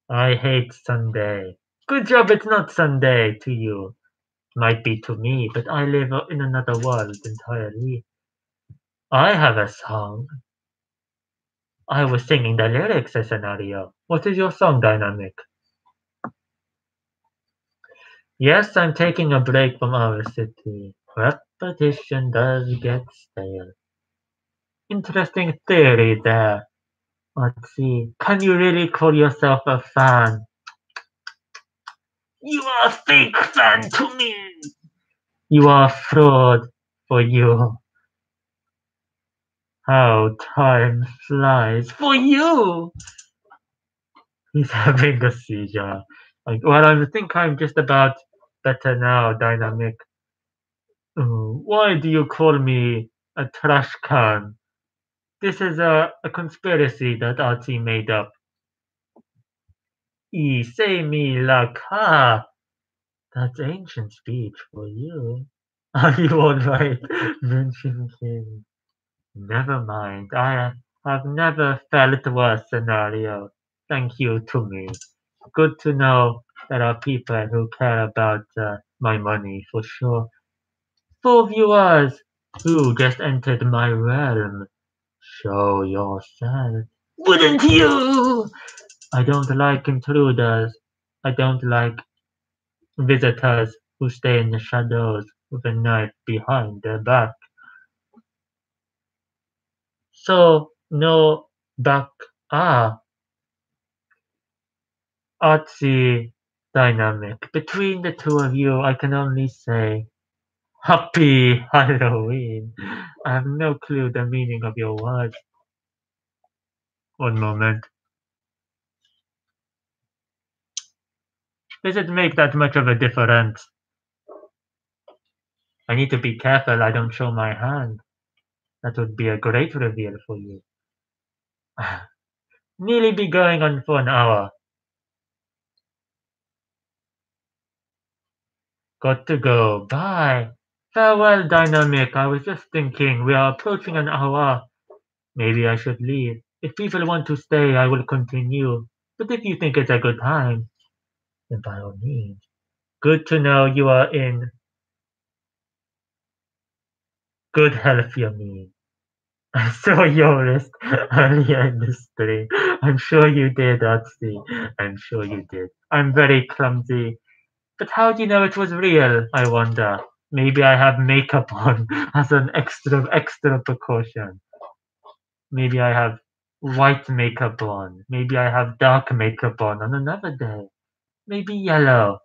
[SPEAKER 1] hate Sunday. Good job it's not Sunday to you. Might be to me, but I live in another world entirely. I have a song. I was singing the lyrics a scenario. What is your song, Dynamic? Yes, I'm taking a break from our city. Repetition does get stale. Interesting theory there. Let's see. Can you really call yourself a fan? You are a fake fan to me! You are a fraud for you. How time flies for you! He's having a seizure. Well, I think I'm just about better now, Dynamic. Why do you call me a trash can? This is a conspiracy that Archie made up. Say me la ka. That's ancient speech for you. Are you alright, Moonshine King? Never mind. I have never felt worse scenario. Thank you to me. Good to know there are people who care about my money for sure. For viewers who just entered my realm, show yourself. Wouldn't you? I don't like intruders. I don't like visitors who stay in the shadows with a knife behind their back. So, no back. Ah, artsy dynamic. Between the two of you, I can only say Happy Halloween. I have no clue the meaning of your words. One moment. Does it make that much of a difference? I need to be careful I don't show my hand. That would be a great reveal for you. Nearly be going on for an hour. Got to go. Bye. Farewell, Dynamic. I was just thinking, we are approaching an hour. Maybe I should leave. If people want to stay, I will continue. But if you think it's a good time, then by all means. Good to know you are in good health, you mean. I saw your wrist earlier in the stream. I'm sure you did, Otzi. I'm sure you did. I'm very clumsy. But how do you know it was real, I wonder? Maybe I have makeup on as an extra precaution. Maybe I have white makeup on. Maybe I have dark makeup on another day. Maybe yellow.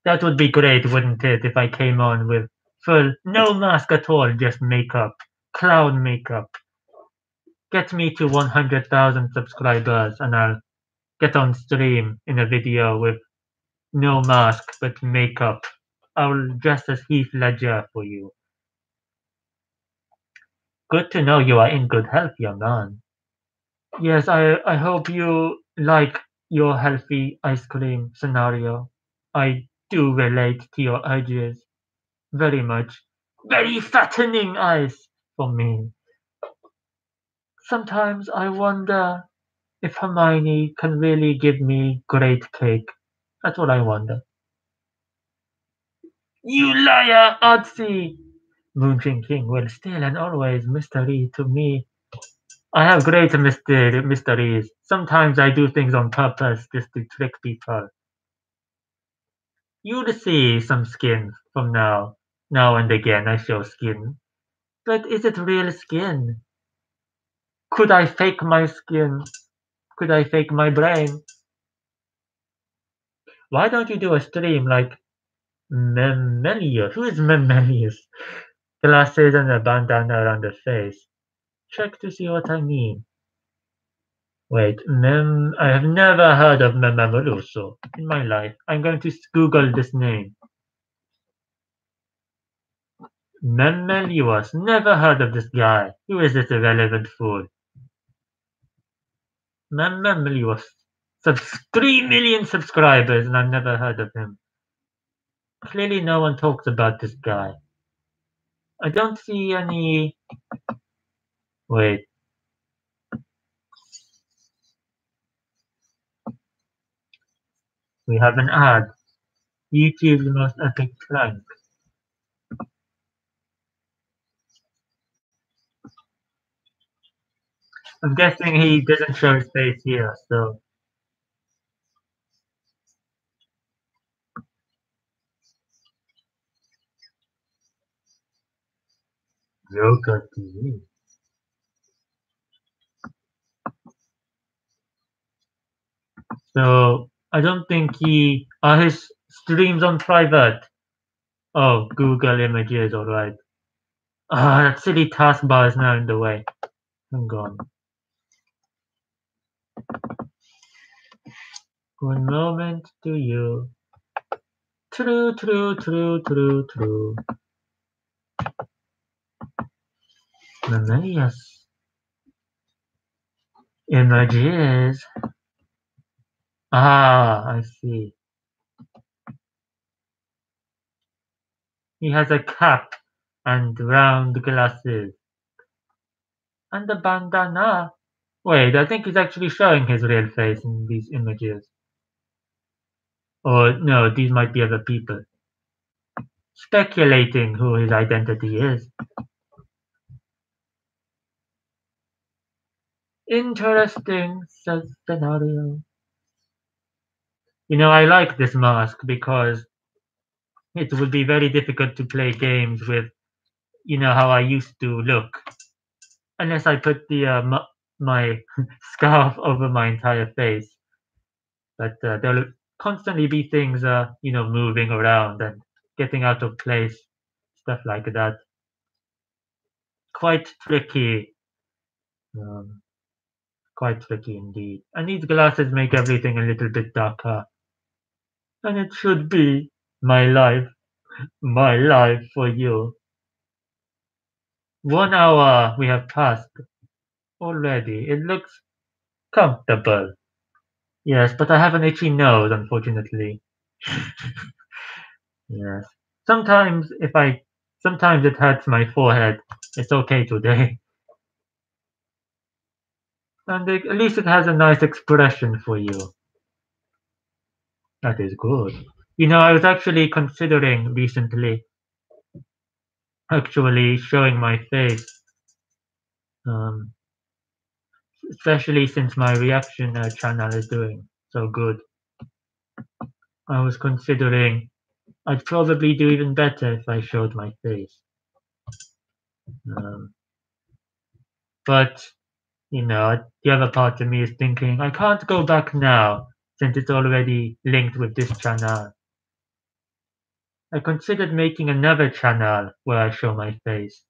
[SPEAKER 1] That would be great, wouldn't it, if I came on with full, no mask at all, just makeup. Clown makeup. Get me to 100,000 subscribers and I'll get on stream in a video with no mask but makeup. I'll dress as Heath Ledger for you. Good to know you are in good health, young man. Yes, I hope you like your healthy ice cream scenario. I do relate to your urges very much. Very fattening ice for me. Sometimes I wonder if Hermione can really give me great cake. That's what I wonder. You liar, Odsy! Moonshine King will still and always mystery to me. I have great mysteries. Sometimes I do things on purpose just to trick people. You'll see some skin from now. Now and again I show skin. But is it real skin? Could I fake my skin? Could I fake my brain? Why don't you do a stream like Memelius? Who is Memelius? Glasses and a bandana around the face. Check to see what I mean. Wait, I have never heard of Memeliuso in my life. I'm going to Google this name. Memelius. Never heard of this guy. Who is this irrelevant fool? Memely was 3 million subscribers, and I've never heard of him. Clearly, no one talks about this guy. I don't see any. Wait, we have an ad. YouTube's most epic prank. I'm guessing he doesn't show his face here, so Joker TV. So I don't think he are his streams on private. Oh, Google Images, alright. Ah, that silly taskbar is now in the way. Hang on. One moment to you. True, true, true, true, true. Memelius. Images. Ah, I see. He has a cap and round glasses. And a bandana. Wait, I think he's actually showing his real face in these images. Or no, these might be other people. Speculating who his identity is. Interesting scenario. I like this mask because it would be very difficult to play games with, how I used to look. Unless I put my scarf over my entire face. But there'll constantly be things, moving around and getting out of place, stuff like that. Quite tricky. Um, quite tricky indeed. And these glasses make everything a little bit darker. And it should be my life for you. 1 hour we have passed already. It looks comfortable. Yes, but I have an itchy nose, unfortunately. Yes. Sometimes sometimes it hurts my forehead. It's okay today. And at least it has a nice expression for you. That is good. I was actually considering recently actually showing my face, um, especially since my reaction channel is doing so good. I was considering I'd probably do even better if I showed my face. Um, but, the other part of me is thinking I can't go back now since it's already linked with this channel. I considered making another channel where I show my face.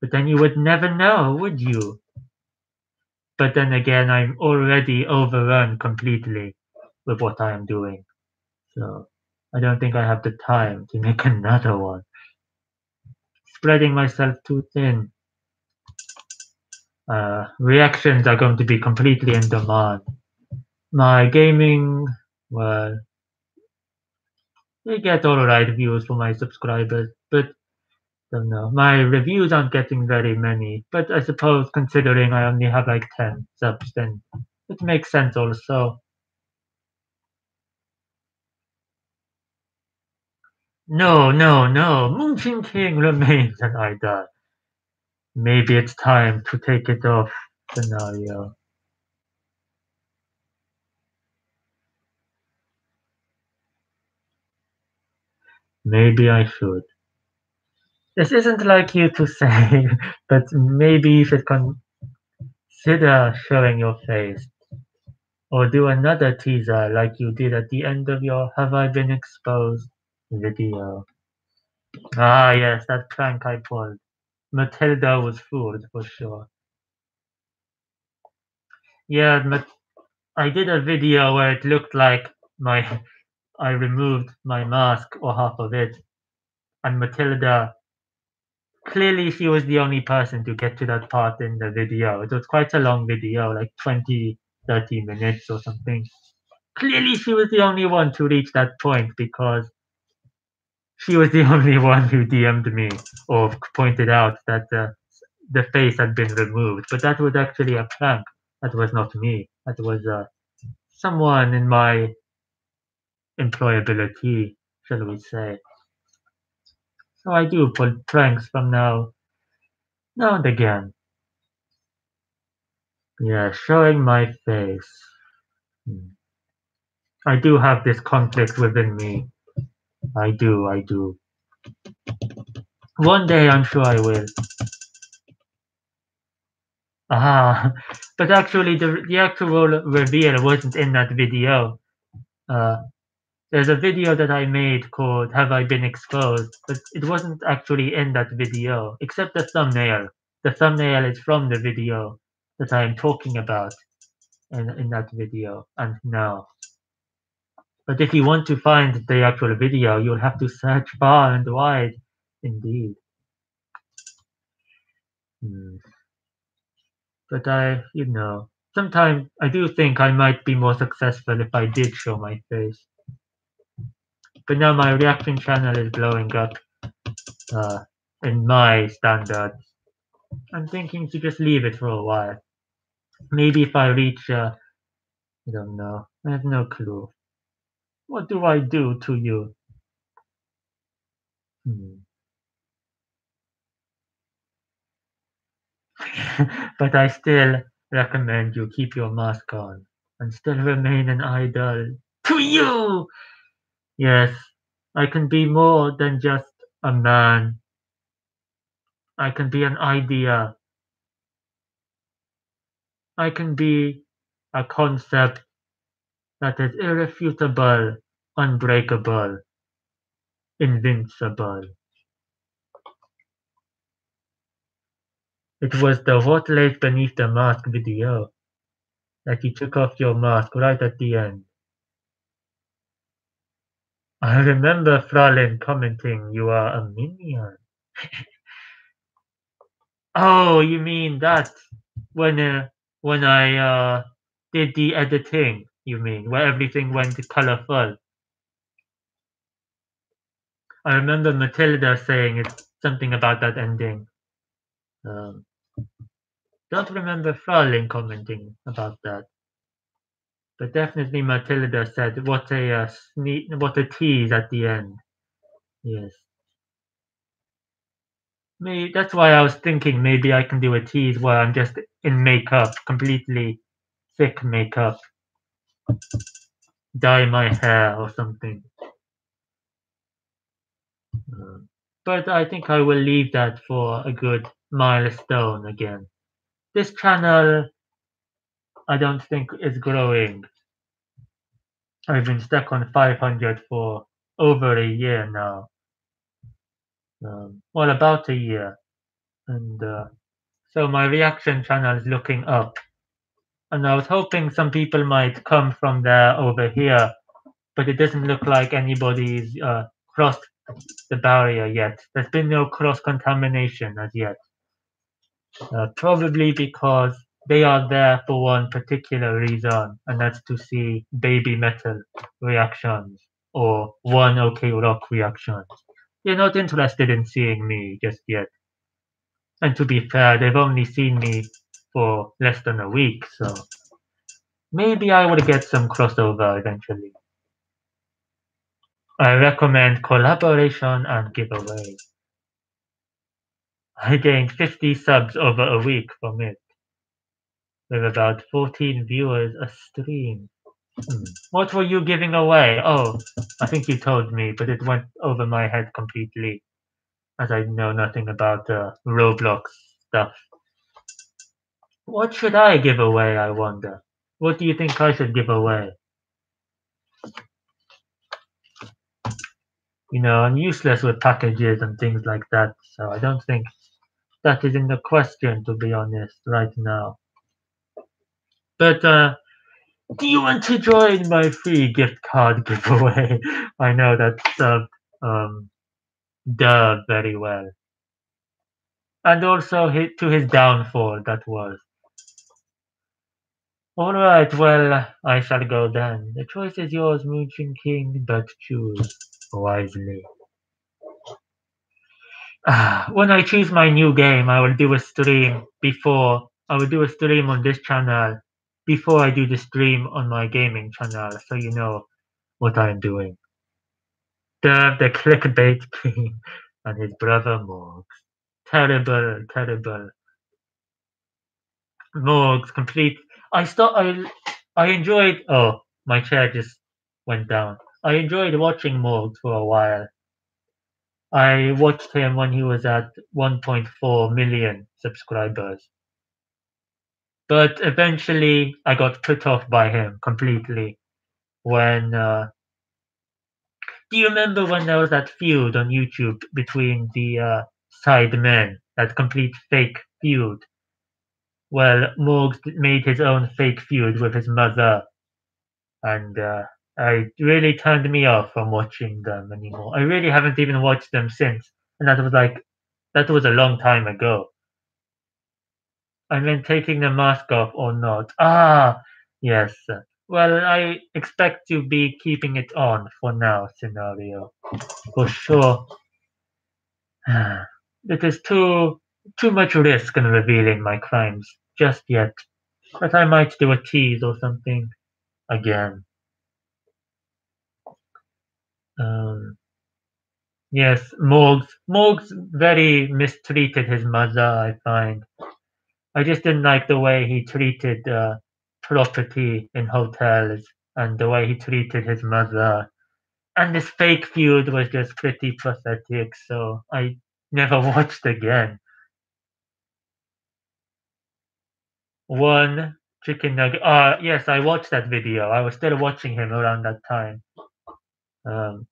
[SPEAKER 1] But then you would never know, would you? But then again, I'm already overrun completely with what I am doing. So I don't think I have the time to make another one. Spreading myself too thin. Reactions are going to be completely in demand. My gaming, well, they get alright views for my subscribers, but don't know. My reviews aren't getting very many, but I suppose considering I only have like 10 subs, then it makes sense also. No, no, no. Moonchin King remains an idol. Maybe it's time to take it off scenario. Maybe I should. This isn't like you to say, but maybe you should consider showing your face. Or do another teaser like you did at the end of your Have I Been Exposed video. Ah, yes, that prank I pulled. Matilda was fooled for sure. Yeah, I did a video where it looked like I removed my mask or half of it, and Matilda Clearly, she was the only person to get to that part in the video. It was quite a long video, like 20, 30 minutes or something. Clearly, she was the only one to reach that point because she was the only one who DM'd me or pointed out that the face had been removed. But that was actually a prank. That was not me. That was someone in my employability, shall we say. So I do pull pranks from now and again. Yeah, showing my face. Hmm. I do have this conflict within me. I do. One day I'm sure I will. Ah, but actually the actual reveal wasn't in that video. Uh, there's a video that I made called Have I Been Exposed? But it wasn't actually in that video, except the thumbnail. The thumbnail is from the video that I am talking about in that video and now. But if you want to find the actual video, you'll have to search far and wide indeed. Hmm. But sometimes I do think I might be more successful if I did show my face. But now my reaction channel is blowing up uh, in my standards. I'm thinking to just leave it for a while. Maybe if I reach, I don't know. I have no clue. What do I do to you? Hmm. But I still recommend you keep your mask on and still remain an idol to you. Yes, I can be more than just a man. I can be an idea. I can be a concept that is irrefutable, unbreakable, invincible. It was the what lays beneath the mask video that you took off your mask right at the end. I remember Fralin commenting, "You are a minion." Oh, you mean that when uh, when I did the editing? You mean where everything went colorful? I remember Matilda saying something about that ending. Um, don't remember Fraulein commenting about that, but definitely Matilda said, "What a what a tease at the end." Yes, maybe that's why I was thinking maybe I can do a tease where I'm just in makeup, completely thick makeup, dye my hair or something. But I think I will leave that for a good milestone again. This channel, I don't think is growing. I've been stuck on 500 for over a year now. Well, about a year. And so my reaction channel is looking up. And I was hoping some people might come from there over here, but it doesn't look like anybody's crossed the barrier yet. There's been no cross-contamination as yet. Probably because they are there for one particular reason, and that's to see baby metal reactions or one OK Rock reactions. They're not interested in seeing me just yet. And to be fair, they've only seen me for less than a week, so maybe I will get some crossover eventually. I recommend collaboration and giveaway. I gained 50 subs over a week from it, with about 14 viewers a stream. What were you giving away? Oh, I think you told me, but it went over my head completely, as I know nothing about Roblox stuff. What should I give away, I wonder? What do you think I should give away? I'm useless with packages and things like that, so I don't think that is in the question, to be honest, right now. But do you want to join my free gift card giveaway? I know that served very well. And also to his downfall, that was. Alright, well, I shall go then. The choice is yours, Moonchin King, but choose wisely. When I choose my new game, I will do a stream before. I will do a stream on this channel before I do the stream on my gaming channel, so you know what I'm doing. The clickbait king and his brother Morgs. Terrible, terrible. Morgs, complete. I enjoyed. Oh, my chair just went down. I enjoyed watching Morgs for a while. I watched him when he was at 1.4 million subscribers. But eventually, I got put off by him completely. When do you remember when there was that feud on YouTube between the Sidemen, that complete fake feud? Well, Morgs made his own fake feud with his mother, and I really turned me off from watching them anymore. I really haven't even watched them since, and that was a long time ago. I meant taking the mask off or not. Ah, yes. Well, I expect to be keeping it on for now, scenario. For sure. It is too much risk in revealing my crimes just yet. But I might do a tease or something again. Um, yes, Morgs very mistreated his mother, I find. I just didn't like the way he treated property in hotels and the way he treated his mother. And this fake feud was just pretty pathetic, so I never watched again. One chicken nugget. Yes, I watched that video. I was still watching him around that time. Um,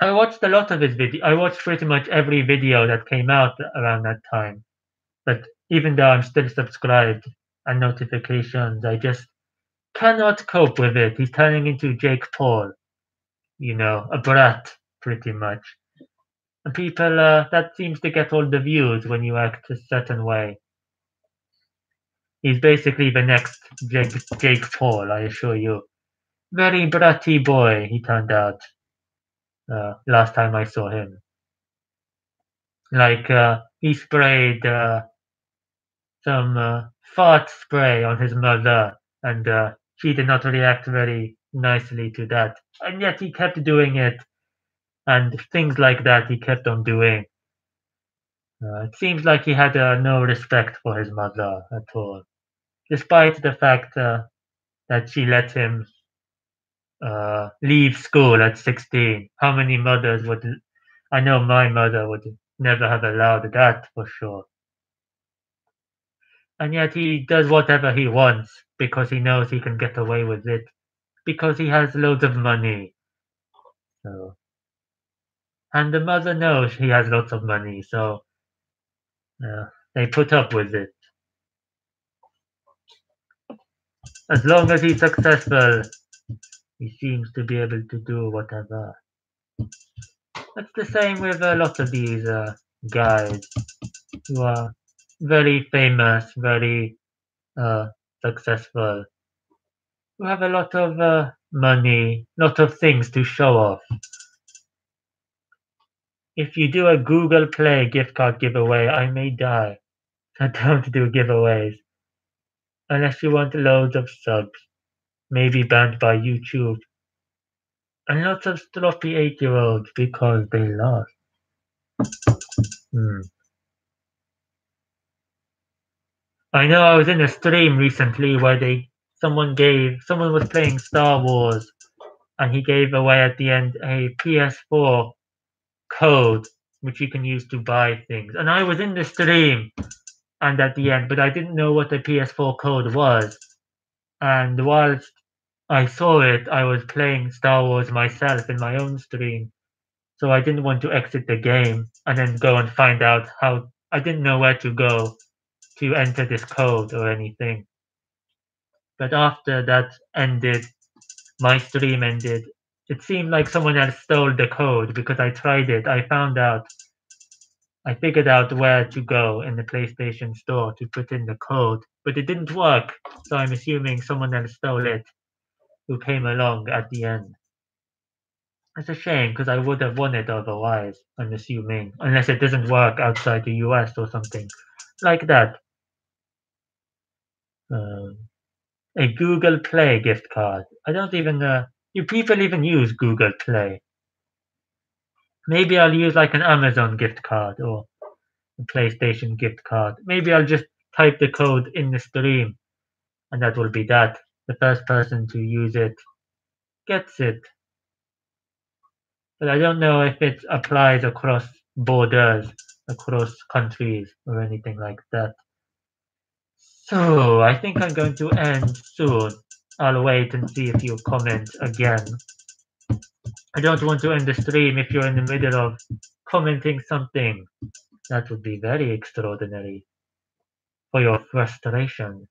[SPEAKER 1] I watched a lot of his video. I watched pretty much every video that came out around that time. But even though I'm still subscribed and notifications, I just cannot cope with it. He's turning into Jake Paul, a brat, pretty much. And people, that seems to get all the views when you act a certain way. He's basically the next Jake Paul, I assure you. Very bratty boy, he turned out, last time I saw him. Like, he sprayed some fart spray on his mother, and she did not react very nicely to that. And yet he kept doing it, and things like that he kept on doing. It seems like he had no respect for his mother at all, despite the fact that she let him leave school at 16. How many mothers would? I know my mother would never have allowed that for sure. And yet he does whatever he wants because he knows he can get away with it because he has loads of money. So, and the mother knows he has lots of money, so they put up with it. As long as he's successful, he seems to be able to do whatever. It's the same with a lot of these guys who are very famous, very uh, successful, who have a lot of money, lot of things to show off. If you do a Google Play gift card giveaway, I may die. So don't do giveaways. Unless you want loads of subs. Maybe banned by YouTube. And lots of sloppy 8-year-olds because they lost. Hmm. I know I was in a stream recently where someone was playing Star Wars and he gave away at the end a PS4 code which you can use to buy things. And I was in the stream and at the end, but I didn't know what the PS4 code was. And whilst I saw it, I was playing Star Wars myself in my own stream. So I didn't want to exit the game and then go and find out how I didn't know where to go to enter this code or anything. But after that ended, my stream ended. It seemed like someone else stole the code because I tried it. I found out I figured out where to go in the PlayStation Store to put in the code, but it didn't work, so I'm assuming someone else stole it who came along at the end. It's a shame because I would have won it otherwise, I'm assuming, unless it doesn't work outside the US or something like that. Um, a Google Play gift card. I don't even do people even use Google Play? Maybe I'll use like an Amazon gift card or a PlayStation gift card. Maybe I'll just type the code in the stream and that will be that. The first person to use it gets it. But I don't know if it applies across borders, across countries, or anything like that. So I think I'm going to end soon. I'll wait and see if you comment again. I don't want to end the stream if you're in the middle of commenting something. That would be very extraordinary for your frustration.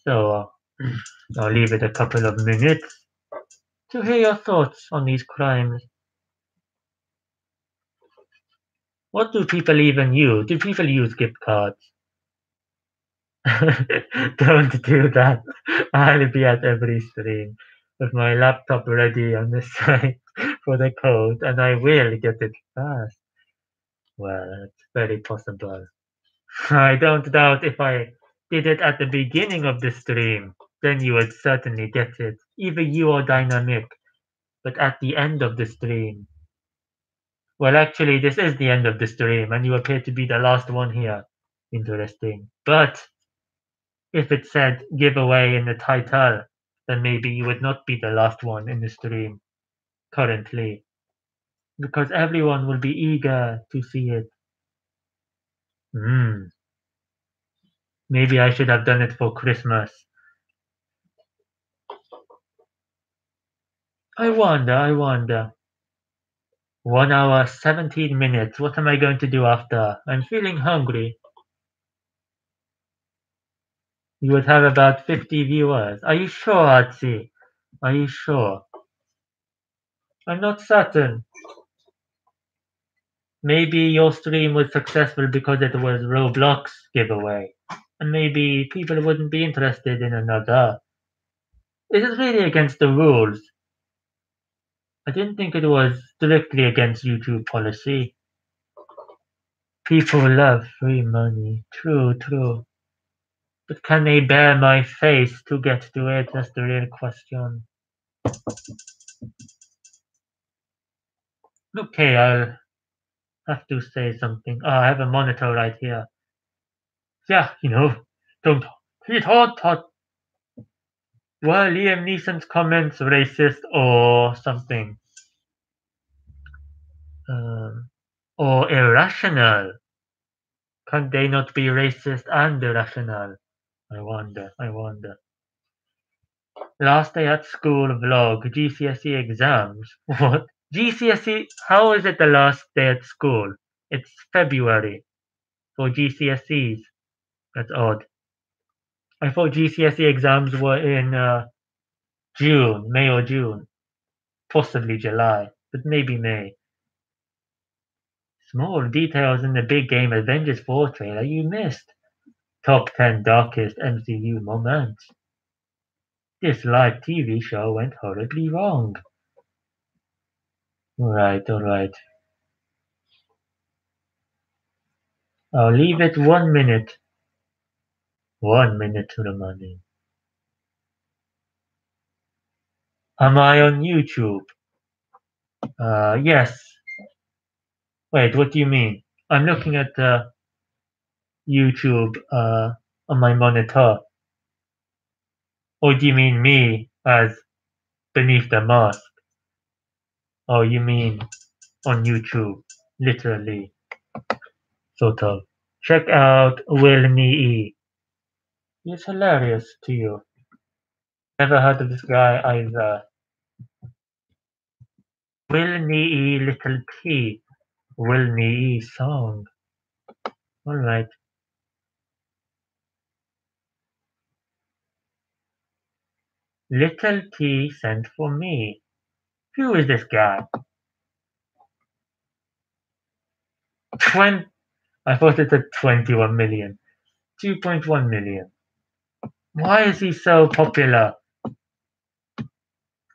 [SPEAKER 1] So I'll leave it a couple of minutes to hear your thoughts on these crimes. What do people even use? Do people use gift cards? Don't do that. I'll be at every stream with my laptop ready on the side for the code, and I will get it fast. Well, it's very possible. I don't doubt if I did it at the beginning of the stream, then you would certainly get it. Either you or Dynamic, but at the end of the stream. Well, actually, this is the end of the stream, and you appear to be the last one here. Interesting. But if it said giveaway in the title, then maybe you would not be the last one in the stream currently, because everyone will be eager to see it. Hmm. Maybe I should have done it for Christmas. I wonder. 1 hour, 17 minutes. What am I going to do after? I'm feeling hungry. You would have about 50 viewers. Are you sure, Atsi? Are you sure? I'm not certain. Maybe your stream was successful because it was Roblox giveaway. And maybe people wouldn't be interested in another. Is it really against the rules? I didn't think it was strictly against YouTube policy. People love free money. True, true. But can they bear my face to get to it? That's the real question. Okay, I'll have to say something. Oh, I have a monitor right here. Yeah, don't hit hot. Well, Liam Neeson's comments racist or something. Um, or irrational. Can they not be racist and irrational? I wonder. Last day at school vlog, GCSE exams. What? GCSE? How is it the last day at school? It's February for GCSEs. That's odd. I thought GCSE exams were in June, May or June. Possibly July, but maybe May. Small details in the big game Avengers 4 trailer you missed. Top 10 darkest MCU moments. This live TV show went horribly wrong. Alright. I'll leave it 1 minute. 1 minute to the money. Am I on YouTube? Yes. Wait, what do you mean? I'm looking at YouTube on my monitor. Or do you mean me as beneath the mask? Or you mean on YouTube? Literally. Sort of. Check out Will Nee. He's hilarious to you. Never heard of this guy either. Will Nee Little T. Will Nee song. Alright. Little T sent for me. Who is this guy? Twen- I thought it said 21 million. 2.1 million. Why is he so popular?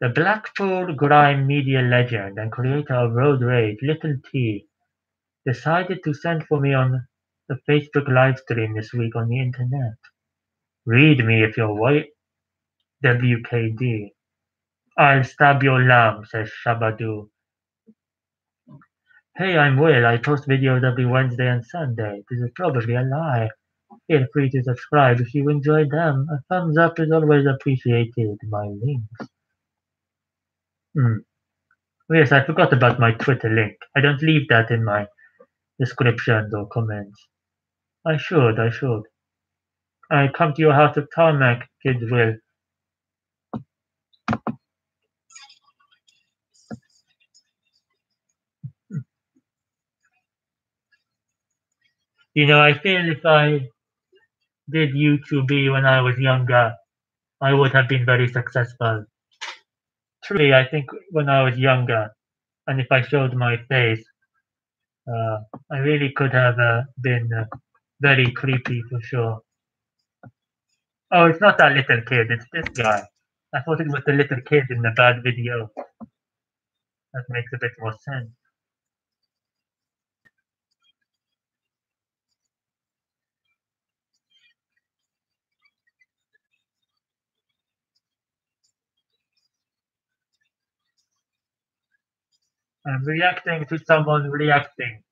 [SPEAKER 1] The Blackpool grime media legend and creator of Road Rage, Little T, decided to send for me on the Facebook live stream this week on the internet. Read me if you're white, WKD. I'll stab your lamb, says Shabadoo. Hey, I'm Will. I post videos every Wednesday and Sunday. This is probably a lie. Feel free to subscribe if you enjoy them. A thumbs up is always appreciated. My links. Hmm. Oh, yes, I forgot about my Twitter link. I don't leave that in my descriptions or comments. I should. I come to your house of tarmac, kids will. I feel if I did YouTube when I was younger, I would have been very successful. Truly, I think when I was younger, and if I showed my face, uh, I really could have been very creepy for sure. Oh, it's not that little kid, it's this guy. I thought it was the little kid in the bad video. That makes a bit more sense. I'm reacting to someone reacting.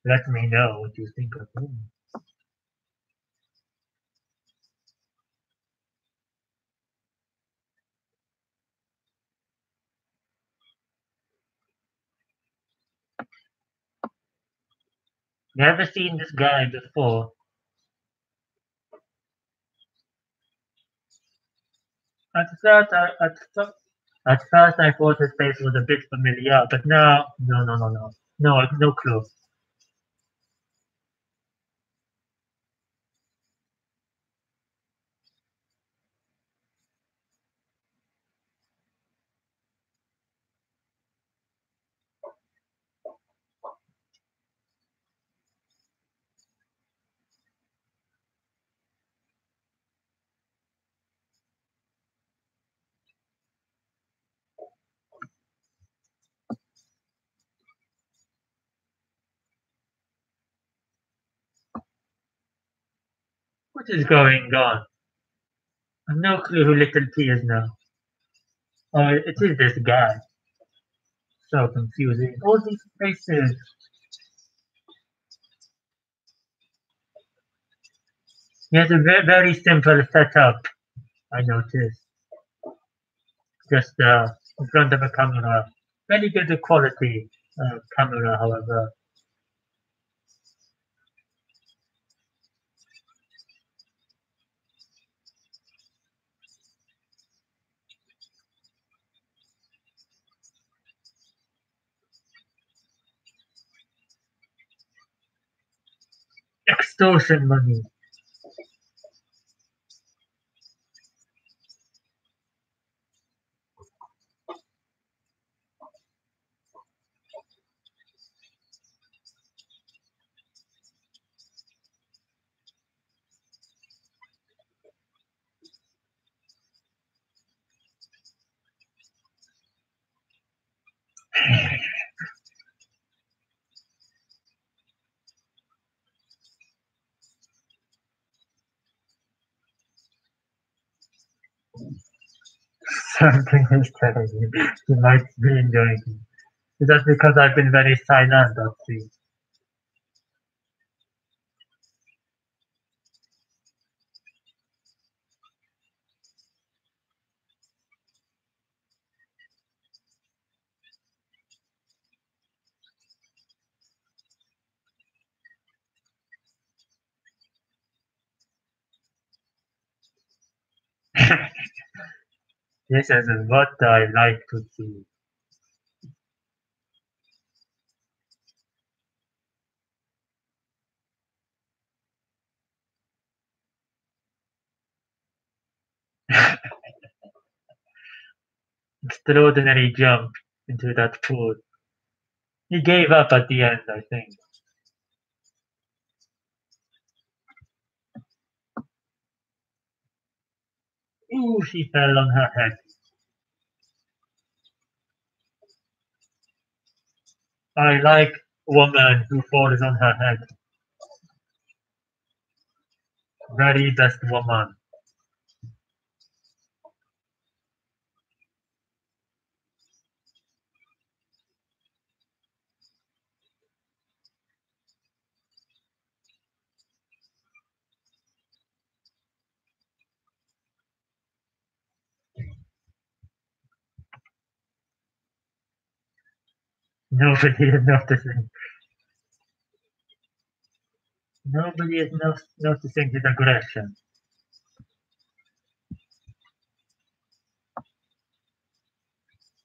[SPEAKER 1] Let me know what you think of him. Never seen this guy before. At first, at first I thought his face was a bit familiar, but now, no. No clue. What is going on? I have no clue who Little T is now. Oh, it is this guy. So confusing. All these faces. He has a very simple setup, I noticed. Just in front of a camera. Very good quality camera, however. Extortion money. Something is telling me he might be enjoying it. Is that because I've been very silent, actually? This is what I like to see. extraordinary jump into that pool. He gave up at the end, I think. Ooh, she fell on her head. I like woman who falls on her head. Very best woman. Nobody is noticing. Nobody is noticing his aggression.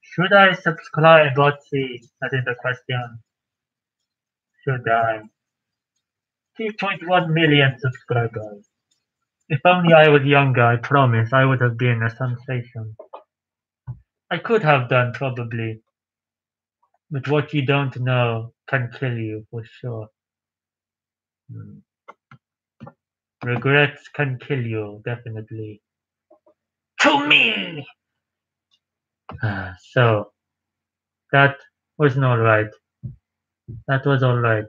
[SPEAKER 1] Should I subscribe? Let's see. That is the question. Should I? 2.1 million subscribers. If only I was younger, I promise I would have been a sensation. I could have done, probably. But what you don't know can kill you, for sure. Hmm. Regrets can kill you, definitely. To me! So, that was not right. That was alright.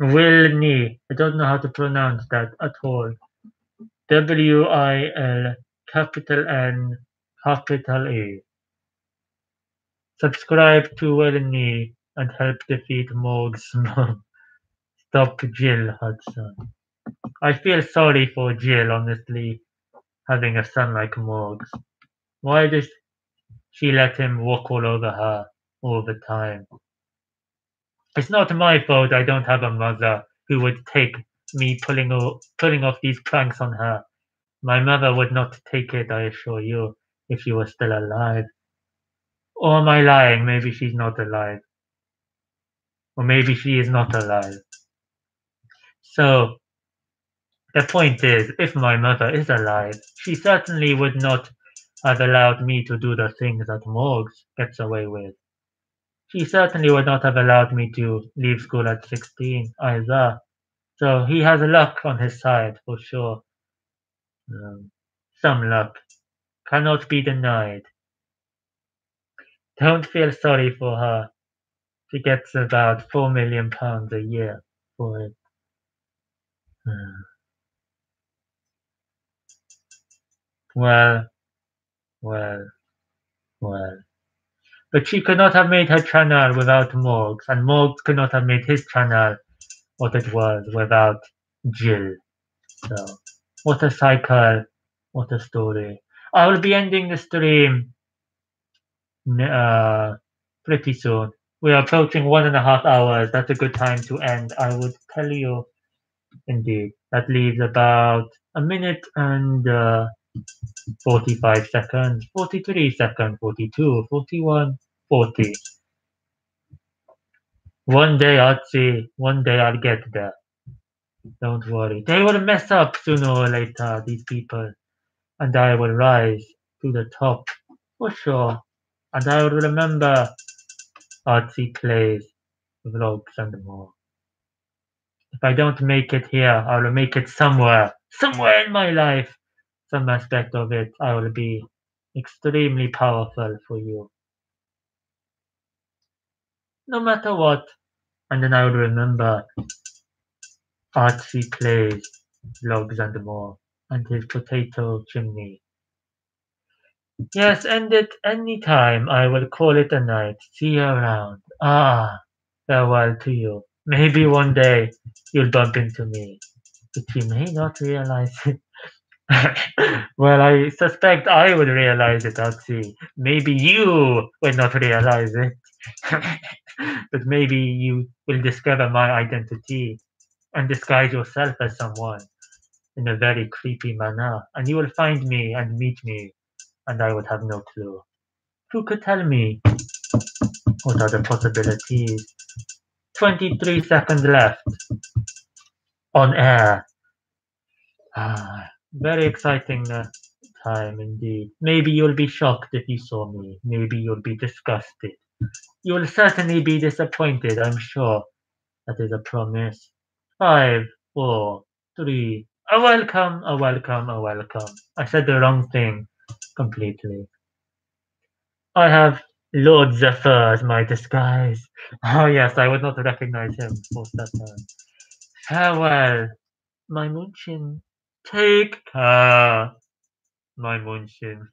[SPEAKER 1] Wilny. I don't know how to pronounce that at all. WIL, capital N, capital A. Subscribe to Wilny and help defeat Morg's mom. Stop Jill Hudson. I feel sorry for Jill, honestly, having a son like Morg's. Why does she let him walk all over her all the time? It's not my fault I don't have a mother who would take me pulling off these pranks on her. My mother would not take it, I assure you, if she was still alive. Or am I lying? Maybe she's not alive. Or maybe she is not alive. So, the point is, if my mother is alive, she certainly would not have allowed me to do the things that Morgs gets away with. She certainly would not have allowed me to leave school at 16 either. So he has luck on his side, for sure. Um, some luck. Cannot be denied. Don't feel sorry for her. She gets about £4 million a year for it. Uh, well, well, well. But she could not have made her channel without Morgs, and Morgs could not have made his channel what it was without Jill. So, what a cycle, what a story. I will be ending the stream uh, pretty soon. We are approaching 1.5 hours. That's a good time to end. I would tell you, indeed. That leaves about a minute and 45 seconds, 43 seconds, 42, 41, 40. One day I'll see. One day I'll get there. Don't worry. They will mess up sooner or later, these people. And I will rise to the top, for sure. And I will remember Artsy Plays, vlogs and more. If I don't make it here, I will make it somewhere. Somewhere in my life. Some aspect of it, I will be extremely powerful for you. No matter what. And then I will remember Artsy Plays, vlogs and more. And his potato chimney. Yes, end it any time. I will call it a night. See you around. Farewell to you. Maybe one day you'll bump into me, but you may not realize it. Well, I suspect I would realize it, Otzi. Maybe you will not realize it. But maybe you will discover my identity and disguise yourself as someone in a very creepy manner, and you will find me and meet me, and I would have no clue. Who could tell me what are the possibilities? 23 seconds left on air. Very exciting time indeed. Maybe you'll be shocked if you saw me. Maybe you'll be disgusted. You'll certainly be disappointed, I'm sure. That is a promise. 5, 4, 3. A welcome, a welcome, a welcome. I said the wrong thing completely. I have Lord Zephyr as my disguise. Oh yes, I would not recognize him most that time. Farewell, my Moonchin. Take care, my Moonchin.